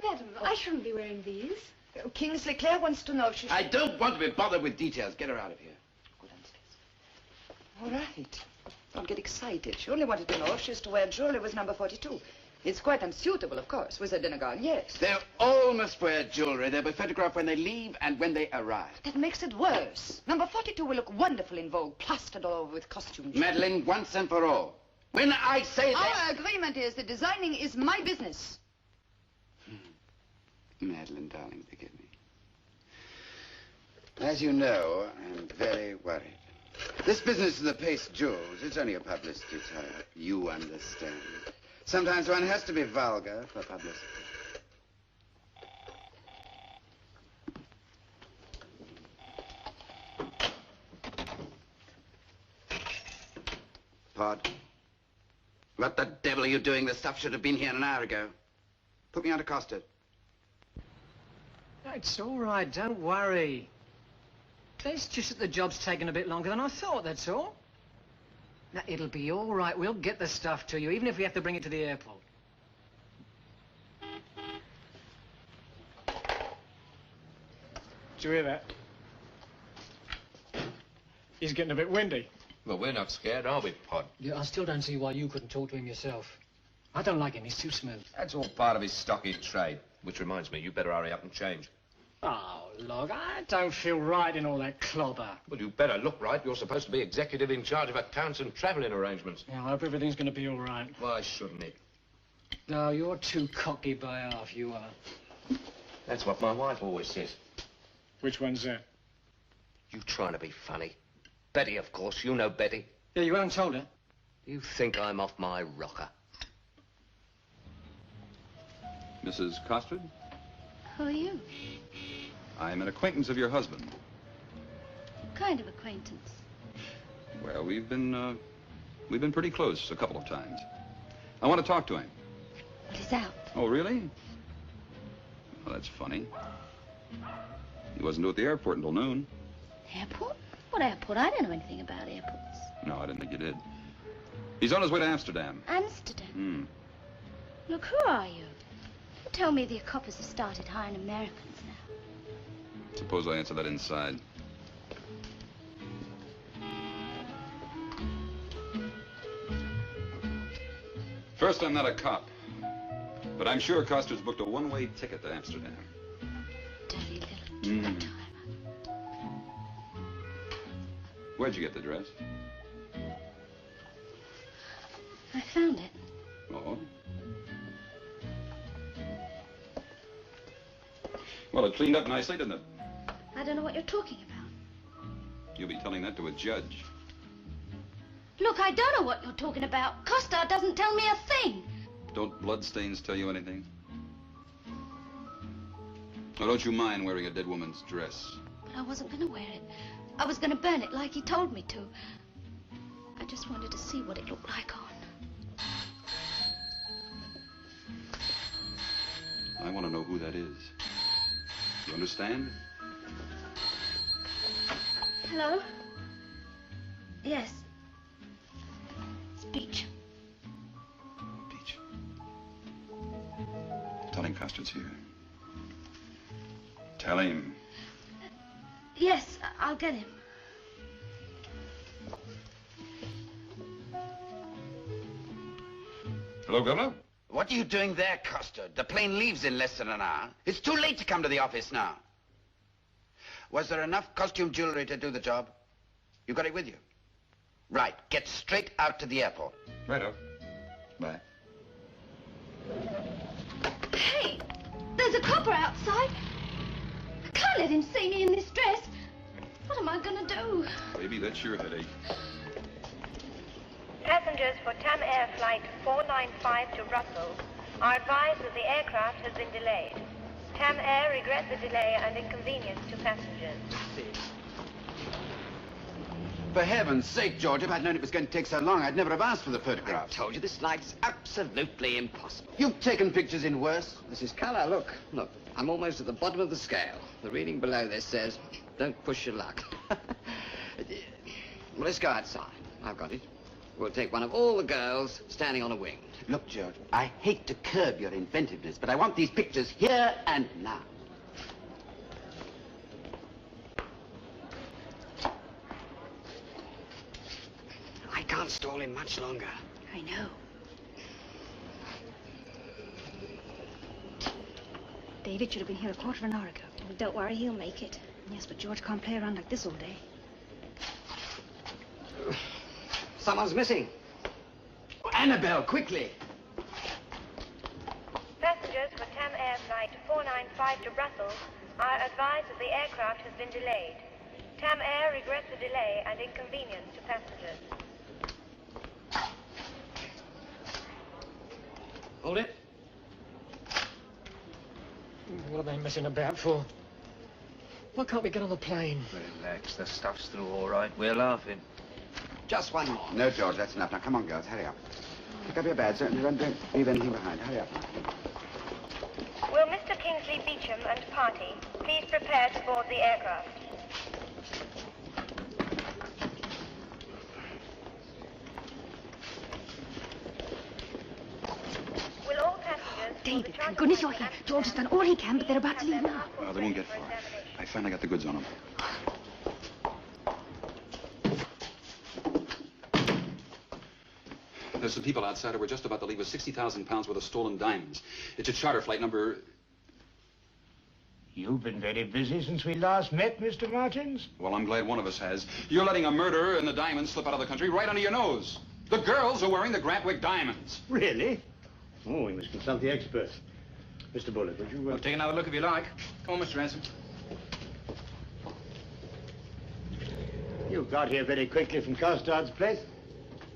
Madam, I shouldn't be wearing these. Kingsley, Claire wants to know if she... I don't want to be bothered with details. Get her out of here. All right. Don't get excited. She only wanted to know if she was to wear jewelry with number 42. It's quite unsuitable, of course, with a dinner gown, yes. They all must wear jewelry. They'll be photographed when they leave and when they arrive. That makes it worse. Number 42 will look wonderful in Vogue, plastered all over with costume. Madeline, once and for all. When I say that... Our agreement is that designing is my business. Madeline, darling, forgive me. As you know, I'm very worried. This business of the paste jewels, it's only a publicity tire. You understand. Sometimes one has to be vulgar for publicity. Pod, what the devil are you doing? The stuff should have been here an hour ago. Put me on to Costa. It's all right, don't worry. It's just that the job's taken a bit longer than I thought, that's all. Now, it'll be all right. We'll get the stuff to you, even if we have to bring it to the airport. Did you hear that? He's getting a bit windy. Well, we're not scared, are we, Pod? Yeah, I still don't see why you couldn't talk to him yourself. I don't like him. He's too smooth. That's all part of his stocky trade. Which reminds me, you better hurry up and change. Oh, look, I don't feel right in all that clobber. Well, you better look right. You're supposed to be executive in charge of accounts and travelling arrangements. Yeah, I hope everything's going to be all right. Why shouldn't it? No, you're too cocky by half, you are. That's what my wife always says. Which one's that? You trying to be funny. Betty, of course. You know Betty. Yeah, you haven't told her. You think I'm off my rocker. Mrs. Costard, Who are you? I'm an acquaintance of your husband. What kind of acquaintance? Well, we've been pretty close a couple of times. I want to talk to him. He's out. Oh, really? Well, that's funny. He wasn't due at the airport until noon. Airport? What airport? I don't know anything about airports. No, I didn't think you did. He's on his way to Amsterdam. Amsterdam? Look, who are you? You told me the coppers have started hiring Americans now. Suppose I answer that inside. First, I'm not a cop. But I'm sure Costard's booked a one-way ticket to Amsterdam. Dirty little Mm. Where'd you get the dress? I found it. Oh? Well, it cleaned up nicely, didn't it? I don't know what you're talking about. You'll be telling that to a judge. Look, I don't know what you're talking about. Costard doesn't tell me a thing. Don't bloodstains tell you anything? Or don't you mind wearing a dead woman's dress? But I wasn't going to wear it. I was going to burn it like he told me to. I just wanted to see what it looked like on. I want to know who that is. You understand? Hello? Yes. It's Beach. Tell him Costard's here. Tell him. Yes, I'll get him. Hello, Governor? What are you doing there, Costard? The plane leaves in less than an hour. It's too late to come to the office now. Was there enough costume jewelry to do the job? You got it with you? Right. Get straight out to the airport. Righto. Bye. Hey, there's a copper outside. I can't let him see me in this dress. What am I going to do? Baby, that's your headache. Passengers for TAM Air Flight 495 to Brussels are advised that the aircraft has been delayed. TAM Air regrets the delay and inconvenience to passengers. For heaven's sake, George, if I'd known it was going to take so long, I'd never have asked for the photograph. I told you this flight's absolutely impossible. You've taken pictures in worse. This is colour. Look, I'm almost at the bottom of the scale. The reading below this says, don't push your luck. Well, let's go outside. I've got it. We'll take one of all the girls standing on a wing. Look, George, I hate to curb your inventiveness, but I want these pictures here and now. I can't stall him much longer. I know. David should have been here a quarter of an hour ago. Well, don't worry, he'll make it. Yes, but George can't play around like this all day. Someone's missing. Annabelle, quickly. Passengers for TAM Air Flight 495 to Brussels are advised that the aircraft has been delayed. TAM Air regrets the delay and inconvenience to passengers. Hold it. What are they messing about for? Why can't we get on the plane? Relax, the stuff's through all right. We're laughing. Just one more. No, George, that's enough. Now, come on, girls, hurry up. Pick up your bags and don't leave anything behind. Hurry up. Will Mr. Kingsley Beecham and party please prepare to board the aircraft? Will all passengers... David, thank goodness you're here. George has done all he can, but they're about to leave now. Well, they won't get far. I finally got the goods on them. There's some people outside who are just about to leave with 60,000 pounds worth of stolen diamonds. It's a charter flight number... You've been very busy since we last met, Mr. Martins. Well, I'm glad one of us has. You're letting a murderer and the diamonds slip out of the country right under your nose. The girls are wearing the Grantwick diamonds. Really? Oh, we must consult the experts. Mr. Bullock, would you... Well, take another look if you like. Come on, Mr. Ransom. You got here very quickly from Costard's place.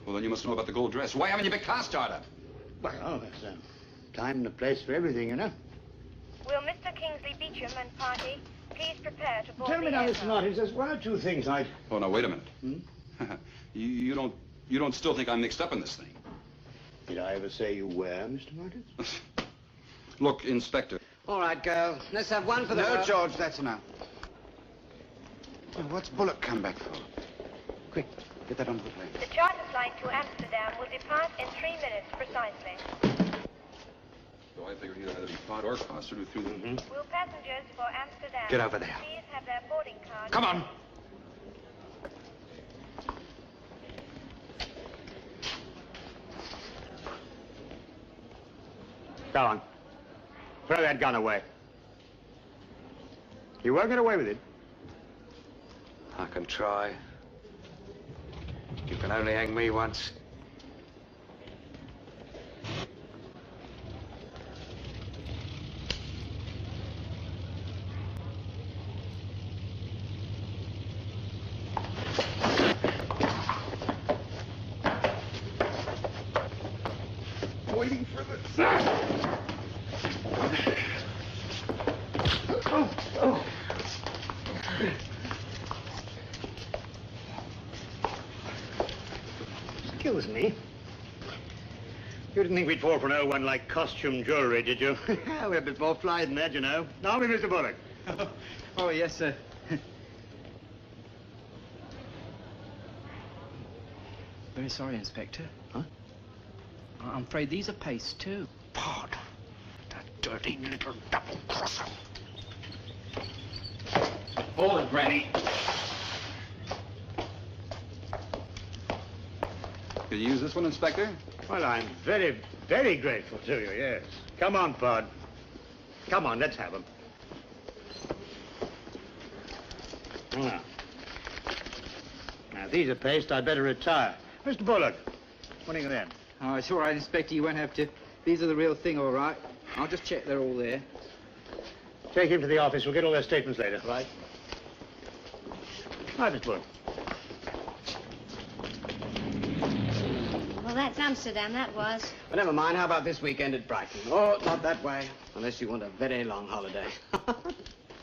Well, then you must know about the gold dress. Why haven't you picked Costard up? Well, there's a time and a place for everything, you know. Will Mr. Kingsley Beecham and party please prepare to board Tell me the now, Mr. aircraft? Martins, there's one or two things I'd... Oh, now, wait a minute. You don't still think I'm mixed up in this thing? Did I ever say you were, Mr. Martins? Look, Inspector. All right, girl. Let's have one for the... No, George, that's enough. Well, what's Bullock come back for? Quick, get that onto the plane. The charter flight to Amsterdam will depart in 3 minutes precisely. So I figured either had to be Pod or Costard who threw them. Will passengers for Amsterdam Get over there. please have their boarding cards? Come on. Go on. Throw that gun away. You won't get away with it. I can try. You can only hang me once. Waiting for the... Excuse me. You didn't think we'd fall for an old one like costume jewelry, did you? We're a bit more fly than that, you know. Now, Mr. Bullock. Oh, yes, sir. Very sorry, Inspector. Huh? I'm afraid these are paste, too. Pod. That dirty little double-crosser. Hold it, Granny. Could you use this one, Inspector? Well, I'm very, very grateful to you, yes. Come on, Pod. Come on, let's have them. Now, these are paste. I'd better retire. Mr. Bullock, what are you then? Oh, it's all right, Inspector. You won't have to. These are the real thing, all right. I'll just check they're all there. Take him to the office. We'll get all their statements later. Right. Right, Mr. Bullock. Well, that's Amsterdam, that was. But never mind. How about this weekend at Brighton? Oh, not that way. Unless you want a very long holiday.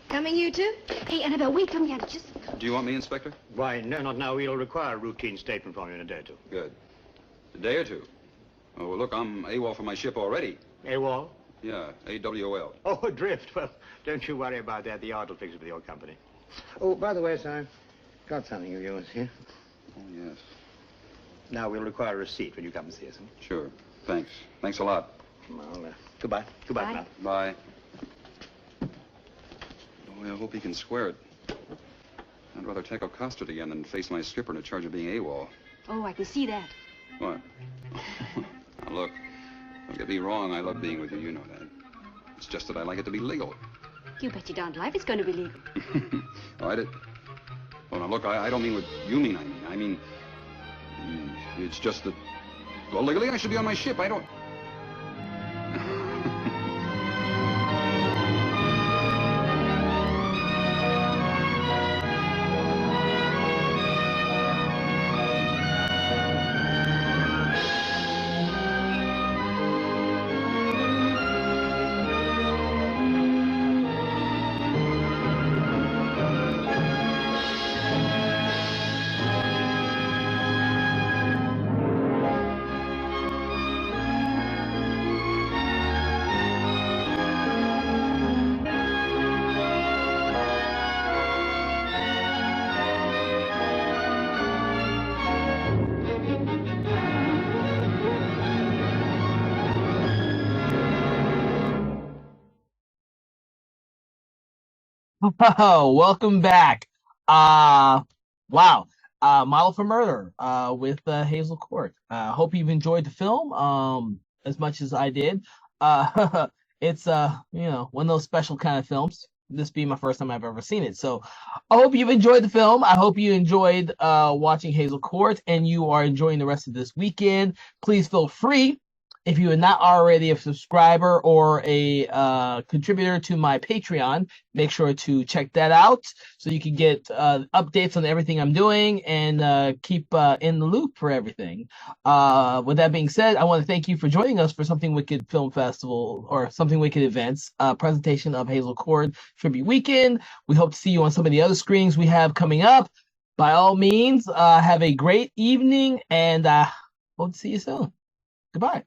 Coming, you two? Hey, Annabelle, wait, come here. Just... Do you want me, Inspector? Why, no, not now. We'll require a routine statement from you in a day or two. Good. A day or two? Oh, well, look, I'm AWOL for my ship already. AWOL? Yeah, AWOL. Oh, adrift. Well, don't you worry about that. The yard will fix it with your company. Oh, by the way, sir, I've got something of yours here. Oh, yes. Now, we'll require a receipt when you come and see us. Huh? Sure. Thanks. Thanks a lot. Well, goodbye. Goodbye, Bye. now. Bye. Boy, I hope he can square it. I'd rather tackle Costard again than face my skipper in a charge of being AWOL. Oh, I can see that. What? Now, look, don't get me wrong. I love being with you. You know that. It's just that I like it to be legal. You bet your darned life it's going to be legal. Oh, I did. Well, now, look, I don't mean what you mean. I mean, it's just that, well, legally I should be on my ship. I don't... Oh, welcome back. Wow. Model for Murder with Hazel Court. Hope you've enjoyed the film as much as I did. It's one of those special kind of films. This being my first time I've ever seen it. So I hope you've enjoyed the film. I hope you enjoyed watching Hazel Court and you are enjoying the rest of this weekend. Please feel free, if you are not already a subscriber or a contributor to my Patreon, make sure to check that out so you can get updates on everything I'm doing and keep in the loop for everything. With that being said, I want to thank you for joining us for Something Wicked Film Festival or Something Wicked Events presentation of Hazel Court Tribute Weekend. We hope to see you on some of the other screenings we have coming up. By all means, have a great evening and hope to see you soon. Goodbye.